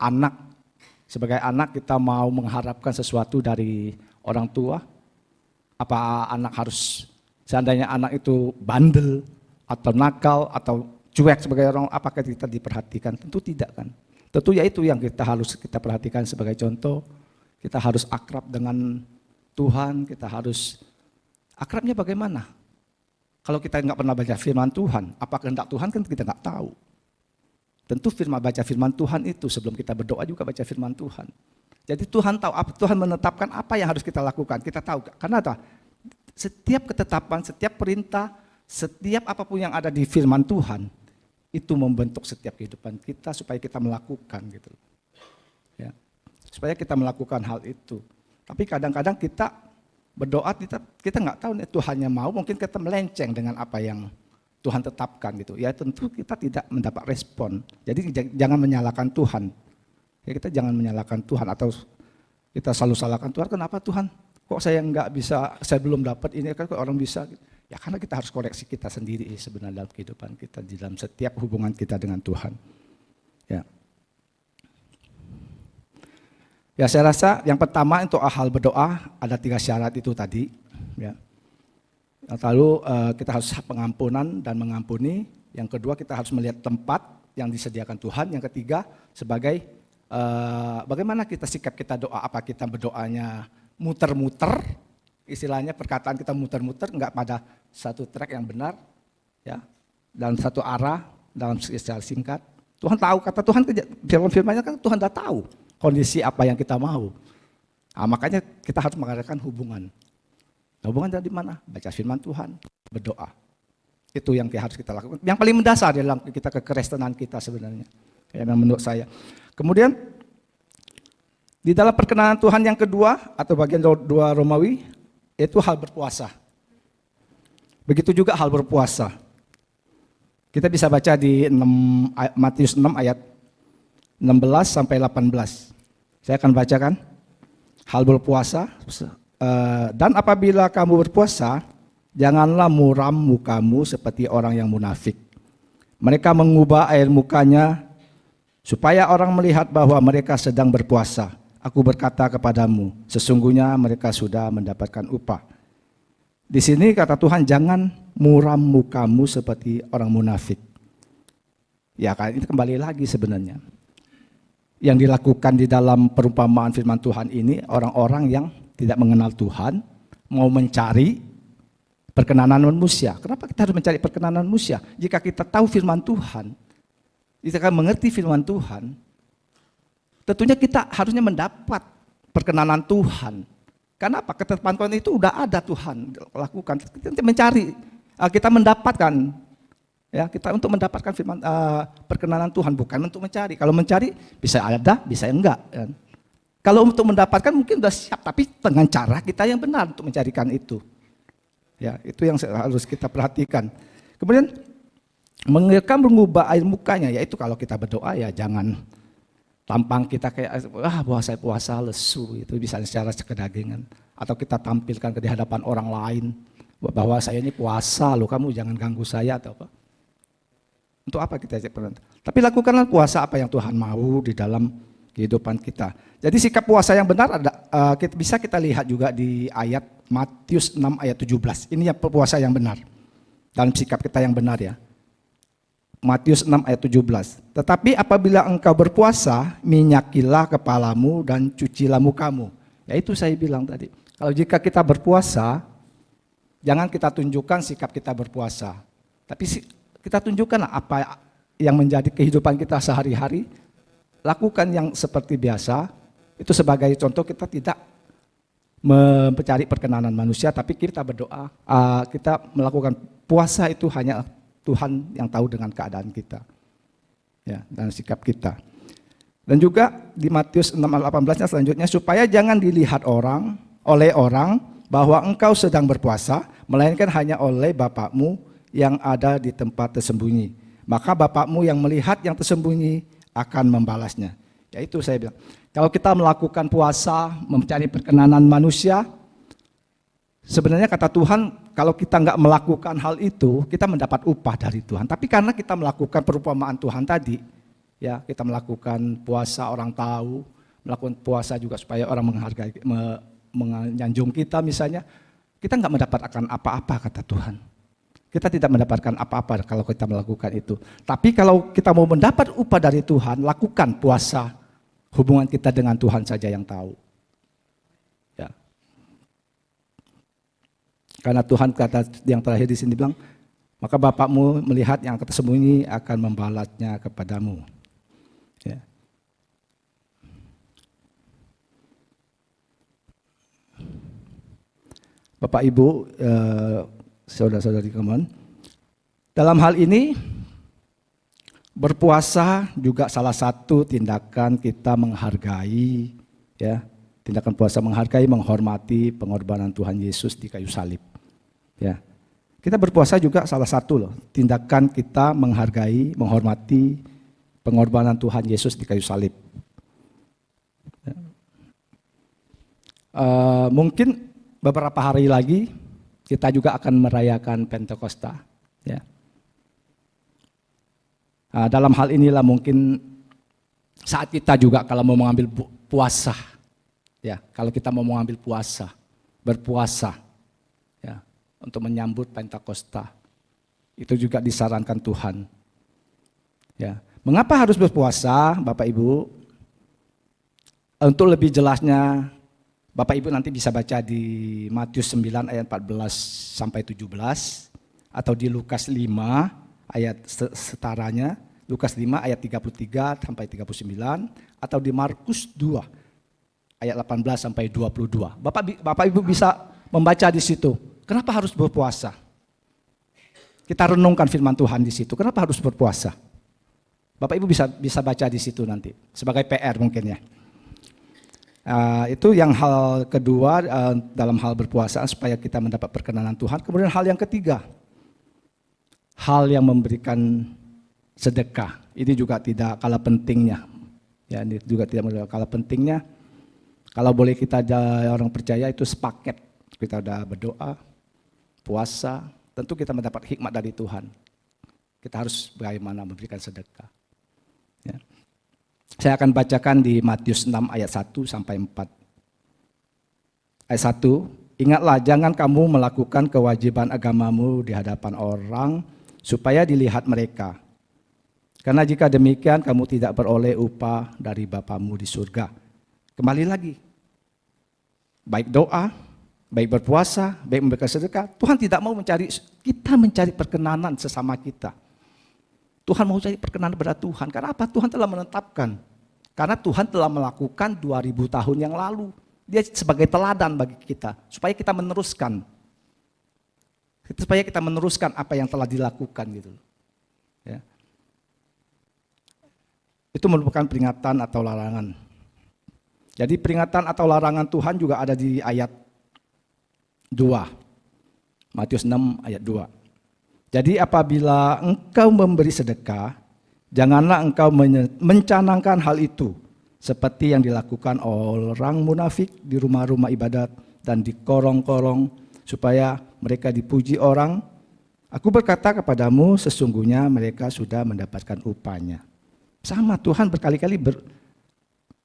sebagai anak kita mau mengharapkan sesuatu dari orang tua? Apa anak harus, seandainya anak itu bandel atau nakal atau cuek sebagai orang, apakah kita diperhatikan? Tentu tidak kan. Tentu ya itu yang harus kita perhatikan sebagai contoh. Kita harus akrab dengan Tuhan, kita harus akrabnya bagaimana? Kalau kita nggak pernah baca firman Tuhan, apa kehendak Tuhan kan kita nggak tahu. Tentu baca firman Tuhan itu sebelum kita berdoa juga baca firman Tuhan. Jadi Tuhan tahu, Tuhan menetapkan apa yang harus kita lakukan, kita tahu. Karena apa? Setiap ketetapan, setiap perintah, setiap apapun yang ada di firman Tuhan, itu membentuk setiap kehidupan kita supaya kita melakukan gitu. Ya. Supaya kita melakukan hal itu. Tapi kadang-kadang kita berdoa, kita nggak tahu Tuhannya mau, mungkin kita melenceng dengan apa yang Tuhan tetapkan gitu. Ya tentu kita tidak mendapat respon. Jadi jangan menyalahkan Tuhan. Ya, kita jangan menyalahkan Tuhan atau kita selalu salahkan Tuhan. Kenapa Tuhan? Kok saya nggak bisa? Saya belum dapat ini kan kok orang bisa? Ya karena kita harus koreksi kita sendiri sebenarnya dalam kehidupan kita, di dalam setiap hubungan kita dengan Tuhan. Ya. Ya saya rasa yang pertama untuk hal berdoa ada 3 syarat itu tadi. Ya. Lalu kita harus pengampunan dan mengampuni. Yang kedua kita harus melihat tempat yang disediakan Tuhan. Yang ketiga sebagai bagaimana kita sikap kita doa. Apa kita berdoanya muter-muter, istilahnya perkataan kita muter-muter, enggak pada satu track yang benar, ya, dalam satu arah, dalam secara singkat. Tuhan tahu, kata Tuhan, firman-firmannya kan Tuhan sudah tahu kondisi apa yang kita mau. Nah, makanya kita harus mengadakan hubungan. Hubungan dari mana? Baca firman Tuhan, berdoa. Itu yang harus kita lakukan. Yang paling mendasar dalam kita kekristenan kita sebenarnya. Yang menurut saya. Kemudian di dalam perkenanan Tuhan yang kedua atau bagian 2 Romawi itu hal berpuasa. Begitu juga hal berpuasa. Kita bisa baca di Matius 6 ayat 16 sampai 18. Saya akan bacakan. Hal berpuasa. Dan apabila kamu berpuasa, janganlah muram mukamu seperti orang yang munafik. Mereka mengubah air mukanya supaya orang melihat bahwa mereka sedang berpuasa. Aku berkata kepadamu, sesungguhnya mereka sudah mendapatkan upah. Di sini kata Tuhan, jangan muram mukamu seperti orang munafik. Ya kan, ini kembali lagi sebenarnya. Yang dilakukan di dalam perumpamaan firman Tuhan ini, orang-orang yang tidak mengenal Tuhan, mau mencari perkenanan manusia. Kenapa kita harus mencari perkenanan manusia? Jika kita tahu firman Tuhan, jika kita mengerti firman Tuhan, tentunya kita harusnya mendapat perkenanan Tuhan. Karena apa? Ketetapan Tuhan itu udah ada Tuhan lakukan. Kita mencari, kita mendapatkan. Ya, kita untuk mendapatkan firman perkenanan Tuhan, bukan untuk mencari. Kalau mencari bisa ada, bisa enggak. Kan? Kalau untuk mendapatkan mungkin sudah siap, tapi dengan cara kita yang benar untuk mencarikan itu. Ya, itu yang harus kita perhatikan. Kemudian mereka mengubah air mukanya, yaitu kalau kita berdoa ya jangan tampang kita kayak puasa lesu, itu bisa secara kedagingan. Atau kita tampilkan di hadapan orang lain bahwa saya ini puasa loh, kamu jangan ganggu saya atau apa. Untuk apa kita? Tapi lakukanlah puasa apa yang Tuhan mau di dalam kehidupan kita. Jadi sikap puasa yang benar bisa kita lihat juga di ayat Matius 6 ayat 17. Ini yang puasa yang benar. Dalam sikap kita yang benar ya. Matius 6 ayat 17. Tetapi apabila engkau berpuasa, minyakilah kepalamu dan cucilah mukamu. Ya itu saya bilang tadi. Kalau jika kita berpuasa, jangan kita tunjukkan sikap kita berpuasa. Tapi kita tunjukkan apa yang menjadi kehidupan kita sehari-hari. Lakukan yang seperti biasa, itu sebagai contoh kita tidak mencari perkenanan manusia, tapi kita berdoa, kita melakukan puasa itu hanya Tuhan yang tahu dengan keadaan kita, ya, dan sikap kita. Dan juga di Matius 6:18 selanjutnya, supaya jangan dilihat oleh orang bahwa engkau sedang berpuasa, melainkan hanya oleh Bapakmu yang ada di tempat tersembunyi. Maka Bapakmu yang melihat yang tersembunyi akan membalasnya. Yaitu saya bilang, kalau kita melakukan puasa, mencari perkenanan manusia, sebenarnya kata Tuhan, kalau kita nggak melakukan hal itu, kita mendapat upah dari Tuhan. Tapi karena kita melakukan perumpamaan Tuhan tadi, ya kita melakukan puasa orang tahu, melakukan puasa juga supaya orang menghargai, menyanjung kita misalnya, kita nggak mendapatkan apa-apa kata Tuhan. Kita tidak mendapatkan apa-apa kalau kita melakukan itu. Tapi kalau kita mau mendapat upah dari Tuhan, lakukan puasa. Hubungan kita dengan Tuhan saja yang tahu. Ya. Karena Tuhan kata yang terakhir di sini bilang, maka Bapakmu melihat yang tersembunyi akan membalasnya kepadamu. Ya. Bapak Ibu, saudara-saudari kemon, dalam hal ini berpuasa juga salah satu tindakan kita menghargai, ya, tindakan puasa menghargai, menghormati pengorbanan Tuhan Yesus di kayu salib. Ya, kita berpuasa juga salah satu loh tindakan kita menghargai, menghormati pengorbanan Tuhan Yesus di kayu salib. Ya. Mungkin beberapa hari lagi kita juga akan merayakan Pentakosta. Ya. Dalam hal inilah mungkin saat kita juga kalau mau mengambil puasa, ya, kalau kita mau mengambil puasa, berpuasa, ya, untuk menyambut Pentakosta, itu juga disarankan Tuhan. Ya. Mengapa harus berpuasa, Bapak Ibu? Untuk lebih jelasnya, Bapak Ibu nanti bisa baca di Matius 9 ayat 14 sampai 17 atau di Lukas 5 ayat setaranya, Lukas 5 ayat 33 sampai 39 atau di Markus 2 ayat 18 sampai 22. Bapak Ibu bisa membaca di situ. Kenapa harus berpuasa? Kita renungkan firman Tuhan di situ. Kenapa harus berpuasa? Bapak Ibu bisa baca di situ nanti sebagai PR mungkin ya. Itu yang hal kedua dalam hal berpuasa supaya kita mendapat perkenanan Tuhan. Kemudian hal yang ketiga, hal yang memberikan sedekah. Ini juga tidak kalah pentingnya. Ya, ini juga tidak kalah pentingnya. Kalau boleh kita orang percaya itu sepaket. Kita udah berdoa, puasa, tentu kita mendapat hikmat dari Tuhan. Kita harus bagaimana memberikan sedekah. Ya. Saya akan bacakan di Matius 6 ayat 1 sampai 4. Ayat 1, ingatlah jangan kamu melakukan kewajiban agamamu di hadapan orang supaya dilihat mereka. Karena jika demikian kamu tidak beroleh upah dari Bapamu di surga. Kembali lagi, baik doa, baik berpuasa, baik memberikan sedekah, Tuhan tidak mau kita mencari perkenanan sesama kita. Tuhan mau cari perkenanan kepada Tuhan. Karena apa? Tuhan telah menetapkan. Karena Tuhan telah melakukan 2000 tahun yang lalu. Dia sebagai teladan bagi kita. Supaya kita meneruskan. Supaya kita meneruskan apa yang telah dilakukan gitu. Ya. Itu merupakan peringatan atau larangan. Jadi peringatan atau larangan Tuhan juga ada di ayat 2. Matius 6 ayat 2. Jadi apabila engkau memberi sedekah, janganlah engkau mencanangkan hal itu seperti yang dilakukan orang munafik di rumah-rumah ibadat dan di korong-korong supaya mereka dipuji orang. Aku berkata kepadamu sesungguhnya mereka sudah mendapatkan upahnya. Sama Tuhan berkali-kali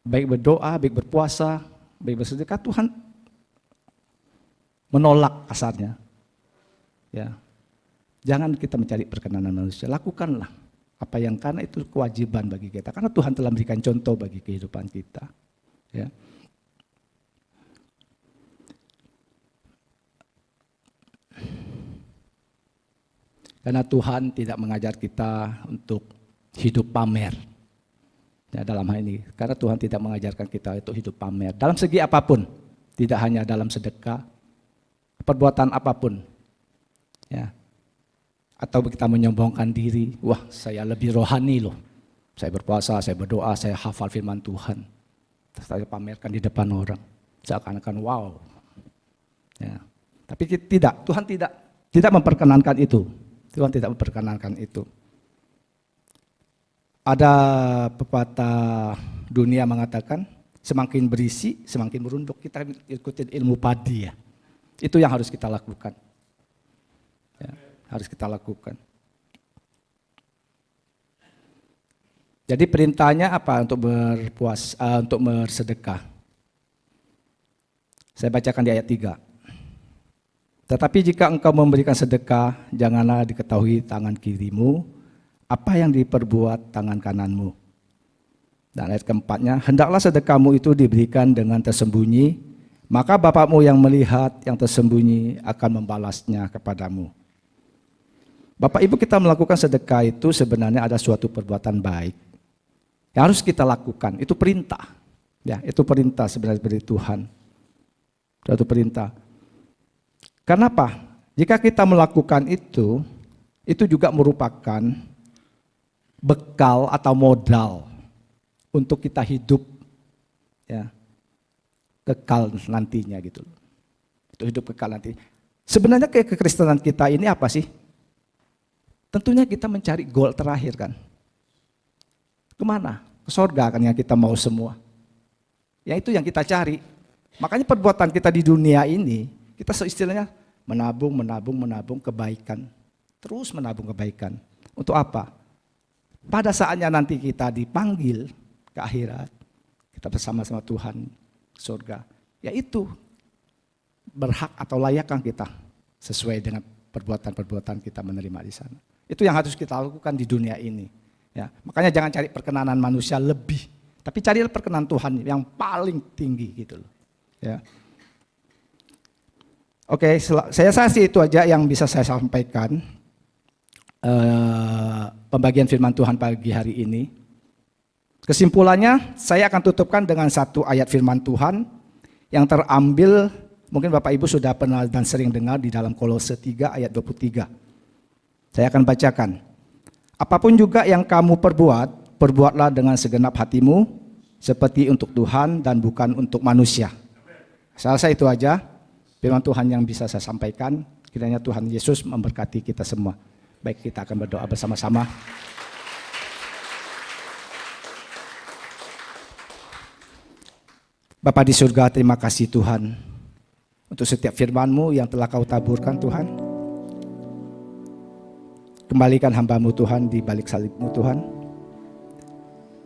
baik berdoa, baik berpuasa, baik bersedekah, Tuhan menolak kasarnya. Ya. Jangan kita mencari perkenanan manusia, lakukanlah apa yang karena itu kewajiban bagi kita. Karena Tuhan telah memberikan contoh bagi kehidupan kita. Ya. Karena Tuhan tidak mengajar kita untuk hidup pamer. Ya, dalam hal ini, karena Tuhan tidak mengajarkan kita untuk hidup pamer. Dalam segi apapun, tidak hanya dalam sedekah, perbuatan apapun. Ya. Atau kita menyombongkan diri, wah saya lebih rohani loh. Saya berpuasa, saya berdoa, saya hafal firman Tuhan. Terus saya pamerkan di depan orang. Seakan-akan wow. Ya. Tapi tidak, Tuhan tidak memperkenankan itu. Tuhan tidak memperkenankan itu. Ada pepatah dunia mengatakan, semakin berisi, semakin merunduk. Kita ikutin ilmu padi ya. Itu yang harus kita lakukan. Ya, harus kita lakukan. Jadi perintahnya apa untuk berpuasa, untuk bersedekah? Saya bacakan di ayat 3. Tetapi jika engkau memberikan sedekah, janganlah diketahui tangan kirimu apa yang diperbuat tangan kananmu. Dan ayat keempatnya, hendaklah sedekahmu itu diberikan dengan tersembunyi, maka Bapakmu yang melihat yang tersembunyi akan membalasnya kepadamu. Bapak Ibu, kita melakukan sedekah itu sebenarnya ada suatu perbuatan baik yang harus kita lakukan. Itu perintah. Ya, itu perintah sebenarnya dari Tuhan. Suatu perintah. Kenapa? Jika kita melakukan itu juga merupakan bekal atau modal untuk kita hidup ya kekal nantinya gitu. Itu hidup kekal nanti. Sebenarnya kekristenan kita ini apa sih? Tentunya kita mencari goal terakhir kan. Kemana? Ke surga kan yang kita mau semua. Ya itu yang kita cari. Makanya perbuatan kita di dunia ini, kita istilahnya menabung kebaikan. Terus menabung kebaikan. Untuk apa? Pada saatnya nanti kita dipanggil ke akhirat, kita bersama-sama Tuhan surga. Ya itu berhak atau layakkah kita sesuai dengan perbuatan-perbuatan kita menerima di sana. Itu yang harus kita lakukan di dunia ini. Ya, makanya jangan cari perkenanan manusia lebih, tapi carilah perkenanan Tuhan yang paling tinggi gitu loh. Ya. Oke, saya sih itu aja yang bisa saya sampaikan. Pembagian firman Tuhan pagi hari ini. Kesimpulannya, saya akan tutupkan dengan satu ayat firman Tuhan yang terambil, mungkin Bapak Ibu sudah pernah dan sering dengar di dalam Kolose 3 ayat 23. Saya akan bacakan. Apapun juga yang kamu perbuat, perbuatlah dengan segenap hatimu, seperti untuk Tuhan dan bukan untuk manusia. Saya rasa itu aja firman Tuhan yang bisa saya sampaikan. Kiranya Tuhan Yesus memberkati kita semua. Baik, kita akan berdoa bersama-sama. Bapa di surga, terima kasih Tuhan untuk setiap firman-Mu yang telah Kau taburkan Tuhan. Kembalikan hamba-Mu Tuhan di balik salib-Mu Tuhan.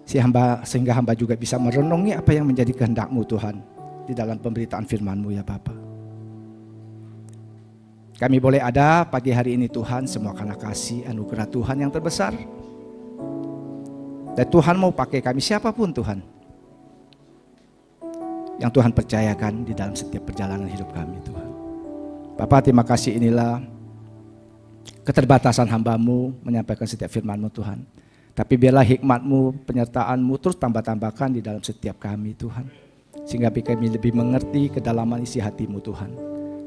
Sehingga hamba juga bisa merenungi apa yang menjadi kehendak-Mu Tuhan di dalam pemberitaan firman-Mu ya Bapa. Kami boleh ada pagi hari ini Tuhan semua karena kasih anugerah Tuhan yang terbesar. Dan Tuhan mau pakai kami siapapun Tuhan. Yang Tuhan percayakan di dalam setiap perjalanan hidup kami Tuhan. Bapa, terima kasih, inilah keterbatasan hamba-Mu menyampaikan setiap firman-Mu Tuhan. Tapi biarlah hikmat-Mu, penyertaan-Mu terus tambah-tambahkan di dalam setiap kami Tuhan. Sehingga kami lebih mengerti kedalaman isi hati-Mu Tuhan.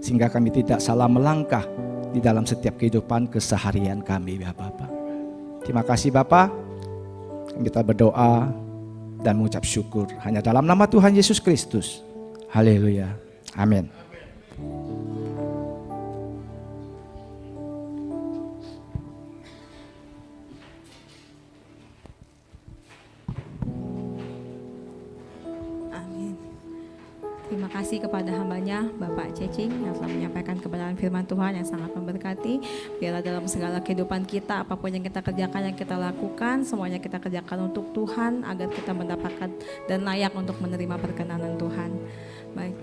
Sehingga kami tidak salah melangkah di dalam setiap kehidupan keseharian kami ya Bapa. Terima kasih Bapa. Kita berdoa dan mengucap syukur hanya dalam nama Tuhan Yesus Kristus. Haleluya. Amin.
Amin. Terima Terima kasih kepada hambanya Bapak Cecing yang telah menyampaikan kebenaran firman Tuhan yang sangat memberkati. Biarlah dalam segala kehidupan kita, apapun yang kita kerjakan, yang kita lakukan, semuanya kita kerjakan untuk Tuhan agar kita mendapatkan dan layak untuk menerima perkenanan Tuhan. Baik,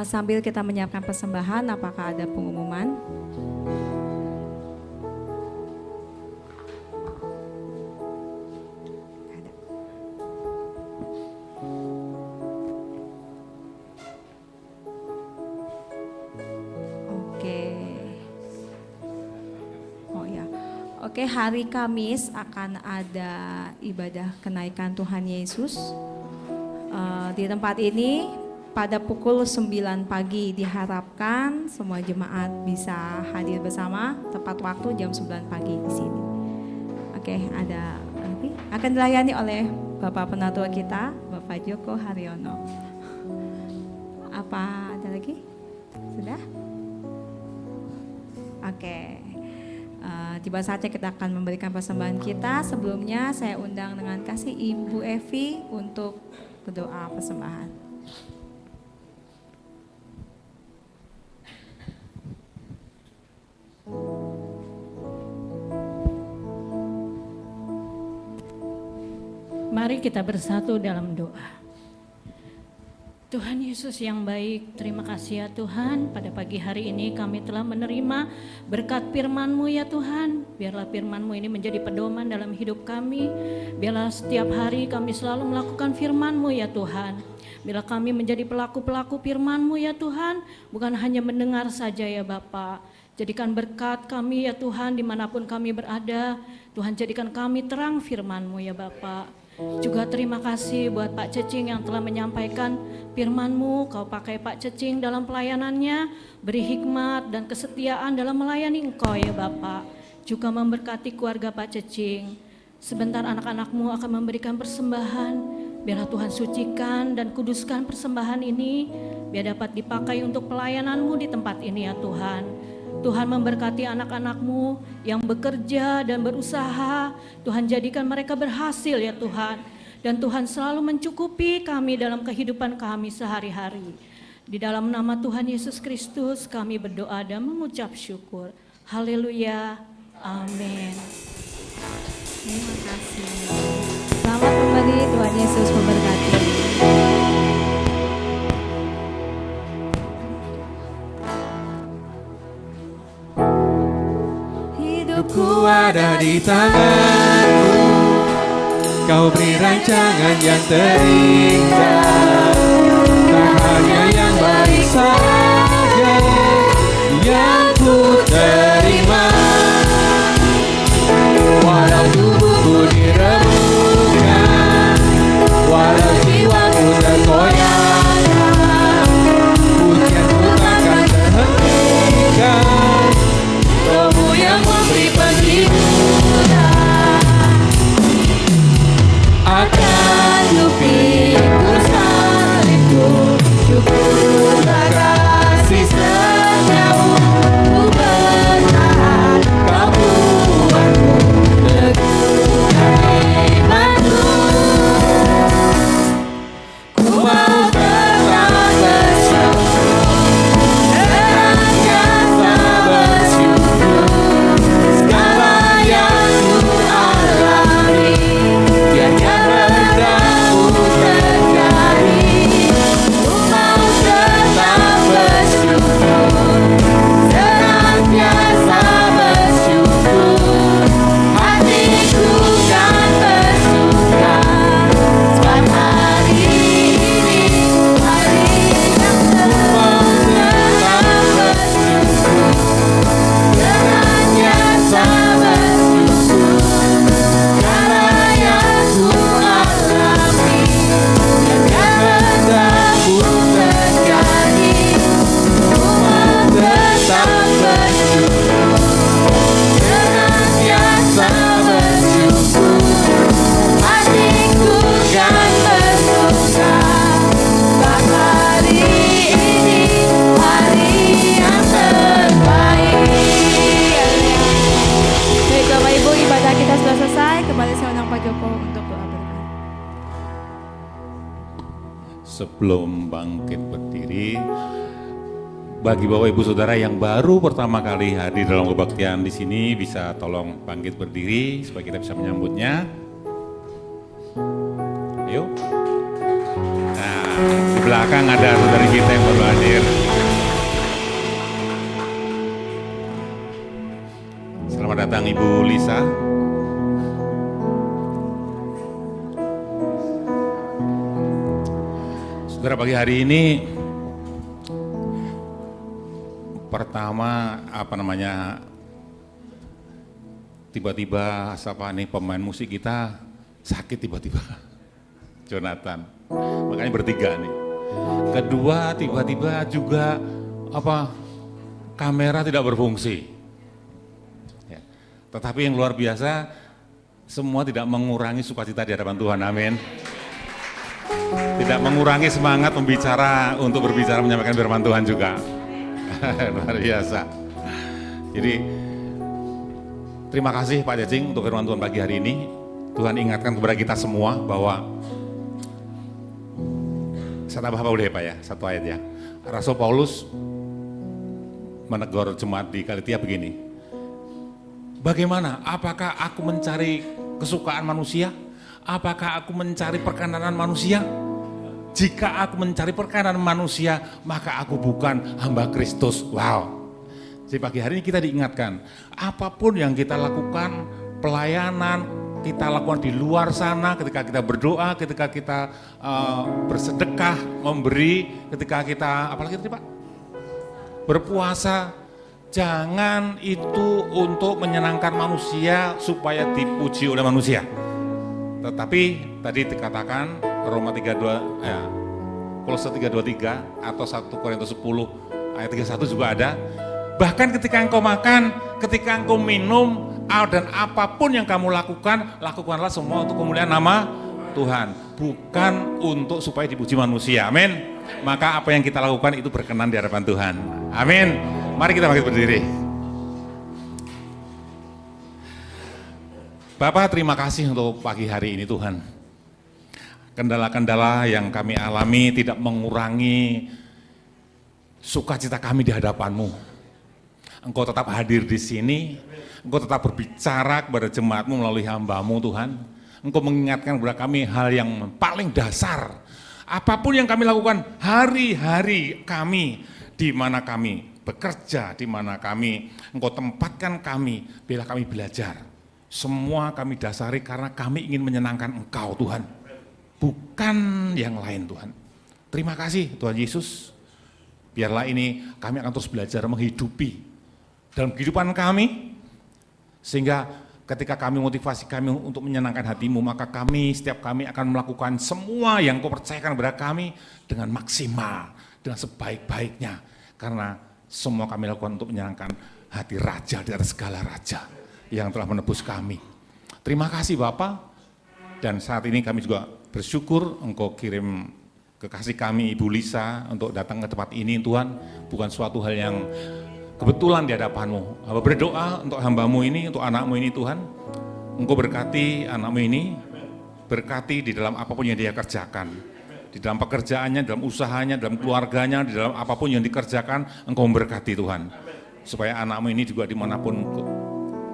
sambil kita menyiapkan persembahan, apakah ada pengumuman? Oke, hari Kamis akan ada ibadah kenaikan Tuhan Yesus. Di tempat ini pada pukul 9 pagi diharapkan semua jemaat bisa hadir bersama, tepat waktu jam 9 pagi di sini. Oke, ada lagi akan dilayani oleh Bapak Penatua kita, Bapak Joko Haryono. Apa ada lagi? Sudah? Oke. Tiba saatnya kita akan memberikan persembahan kita. Sebelumnya saya undang dengan kasih Ibu Evi untuk berdoa persembahan.
Mari kita bersatu dalam doa. Tuhan Yesus yang baik, terima kasih ya Tuhan, pada pagi hari ini kami telah menerima berkat firman-Mu ya Tuhan. Biarlah firman-Mu ini menjadi pedoman dalam hidup kami. Biarlah setiap hari kami selalu melakukan firman-Mu ya Tuhan. Biarlah kami menjadi pelaku-pelaku firman-Mu ya Tuhan, bukan hanya mendengar saja ya Bapa. Jadikan berkat kami ya Tuhan dimanapun kami berada. Tuhan jadikan kami terang firman-Mu ya Bapa. Juga terima kasih buat Pak Cecing yang telah menyampaikan firman-Mu. Kau pakai Pak Cecing dalam pelayanannya, beri hikmat dan kesetiaan dalam melayani Engkau ya Bapak. Juga memberkati keluarga Pak Cecing. Sebentar anak-anak-Mu akan memberikan persembahan. Biarlah Tuhan sucikan dan kuduskan persembahan ini, biar dapat dipakai untuk pelayanan-Mu di tempat ini ya Tuhan. Tuhan memberkati anak-anak-Mu yang bekerja dan berusaha. Tuhan jadikan mereka berhasil ya Tuhan. Dan Tuhan selalu mencukupi kami dalam kehidupan kami sehari-hari. Di dalam nama Tuhan Yesus Kristus kami berdoa dan mengucap syukur. Haleluya. Amin.
Terima kasih. Selamat kembali, Tuhan Yesus memberkati.
Hidupku ada di tangan-Mu, Kau beri rancangan yang terindah. Tak hanya yang baik saja yang ku terima. Walau tubuhku diremukkan, walau jiwaku tergoyahkan, pujianku takkan terhentikan. Rohmu yang memberi penghiburan akan ku pikul.
sebelum bangkit berdiri, bagi Bapak Ibu Saudara yang baru pertama kali hadir dalam kebaktian di sini, bisa tolong bangkit berdiri supaya kita bisa menyambutnya. Yuk. Nah, di belakang ada saudari kita yang baru hadir. Selamat datang Ibu Lisa. Saudara, pagi hari ini pertama tiba-tiba pemain musik kita sakit tiba-tiba, Jonathan, makanya bertiga nih. Kedua, tiba-tiba juga kamera tidak berfungsi ya. Tetapi yang luar biasa, semua tidak mengurangi sukacita di hadapan Tuhan, amin. Tidak mengurangi semangat untuk berbicara menyampaikan firman Tuhan juga. Luar biasa. Jadi terima kasih Pak Cacing untuk firman Tuhan pagi hari ini. Tuhan ingatkan kepada kita semua bahwa, saya tambah apa boleh Pak ya, satu ayat ya. Rasul Paulus menegur jemaat di Galatia begini, bagaimana? Apakah aku mencari kesukaan manusia? Apakah aku mencari perkenanan manusia? Jika aku mencari perkenanan manusia, maka aku bukan hamba Kristus. Wow. Jadi pagi hari ini kita diingatkan, apapun yang kita lakukan, pelayanan, kita lakukan di luar sana, ketika kita berdoa, ketika kita bersedekah, memberi, ketika kita, apalagi tadi Pak? Berpuasa, jangan itu untuk menyenangkan manusia supaya dipuji oleh manusia. Tetapi tadi dikatakan Roma 3:2, Kolose 3:23 atau 1 Korintus 10 ayat 31 juga ada. Bahkan ketika engkau makan, ketika engkau minum, dan apapun yang kamu lakukan, lakukanlah semua untuk kemuliaan nama Tuhan, bukan untuk supaya dipuji manusia. Amin. Maka apa yang kita lakukan itu berkenan di hadapan Tuhan. Amin. Mari kita bangkit berdiri. Bapak, terima kasih untuk pagi hari ini Tuhan. Kendala-kendala yang kami alami tidak mengurangi sukacita kami di hadapan-Mu. Engkau tetap hadir di sini, Engkau tetap berbicara kepada jemaat-Mu melalui hamba-Mu Tuhan. Engkau mengingatkan kepada kami hal yang paling dasar. Apapun yang kami lakukan hari-hari kami, di mana kami bekerja, di mana kami, Engkau tempatkan kami, bila kami belajar. Semua kami dasari karena kami ingin menyenangkan Engkau Tuhan, bukan yang lain Tuhan. Terima kasih Tuhan Yesus, biarlah ini kami akan terus belajar menghidupi dalam kehidupan kami, sehingga ketika kami motivasi kami untuk menyenangkan hati-Mu, maka setiap kami akan melakukan semua yang Kau percayakan kepada kami dengan maksimal, dengan sebaik-baiknya, karena semua kami lakukan untuk menyenangkan hati Raja di atas segala raja yang telah menebus kami. Terima kasih Bapak, dan saat ini kami juga bersyukur Engkau kirim kekasih kami Ibu Lisa untuk datang ke tempat ini Tuhan, bukan suatu hal yang kebetulan di hadapan-Mu. Hamba berdoa untuk hamba-Mu ini, untuk anak-Mu ini Tuhan, Engkau berkati anak-Mu ini, berkati di dalam apapun yang dia kerjakan, di dalam pekerjaannya, dalam usahanya, dalam keluarganya, di dalam apapun yang dikerjakan, Engkau memberkati Tuhan, supaya anak-Mu ini juga dimanapun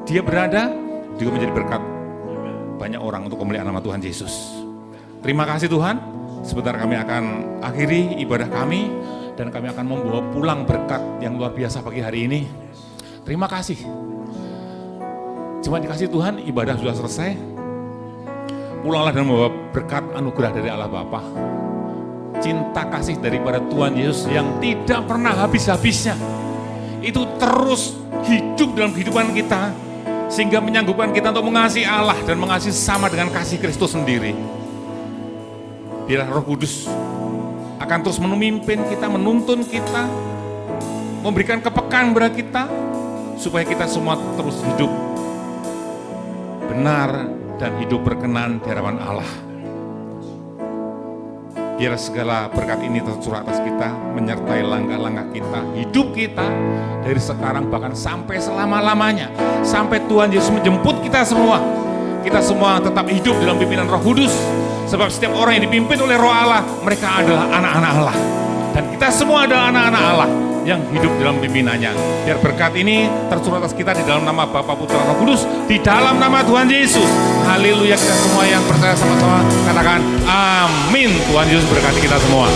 dia berada, juga menjadi berkat banyak orang untuk kemuliaan nama Tuhan Yesus. Terima kasih Tuhan, sebentar kami akan akhiri ibadah kami, dan kami akan membawa pulang berkat yang luar biasa pagi hari ini. Terima kasih. Cuma dikasih Tuhan, ibadah sudah selesai. Pulanglah dan membawa berkat anugerah dari Allah Bapa. Cinta kasih daripada Tuhan Yesus yang tidak pernah habis-habisnya, itu terus hidup dalam kehidupan kita, sehingga menyanggupkan kita untuk mengasihi Allah dan mengasihi sama dengan kasih Kristus sendiri. Biarlah Roh Kudus akan terus memimpin kita, menuntun kita, memberikan kepekaan kepada kita, supaya kita semua terus hidup benar dan hidup berkenan di hadapan Allah. Biar segala berkat ini tercurah atas kita, menyertai langkah-langkah kita, hidup kita, dari sekarang bahkan sampai selama-lamanya, sampai Tuhan Yesus menjemput kita semua tetap hidup dalam pimpinan Roh Kudus, Sebab setiap orang yang dipimpin oleh Roh Allah, mereka adalah anak-anak Allah. Dan kita semua adalah anak-anak Allah yang hidup dalam pimpinannya. Biar berkat ini tercurah atas kita di dalam nama Bapa, Putra, Roh Kudus, di dalam nama Tuhan Yesus. Haleluya, kita semua yang percaya sama-sama katakan amin. Tuhan Yesus berkati kita semua.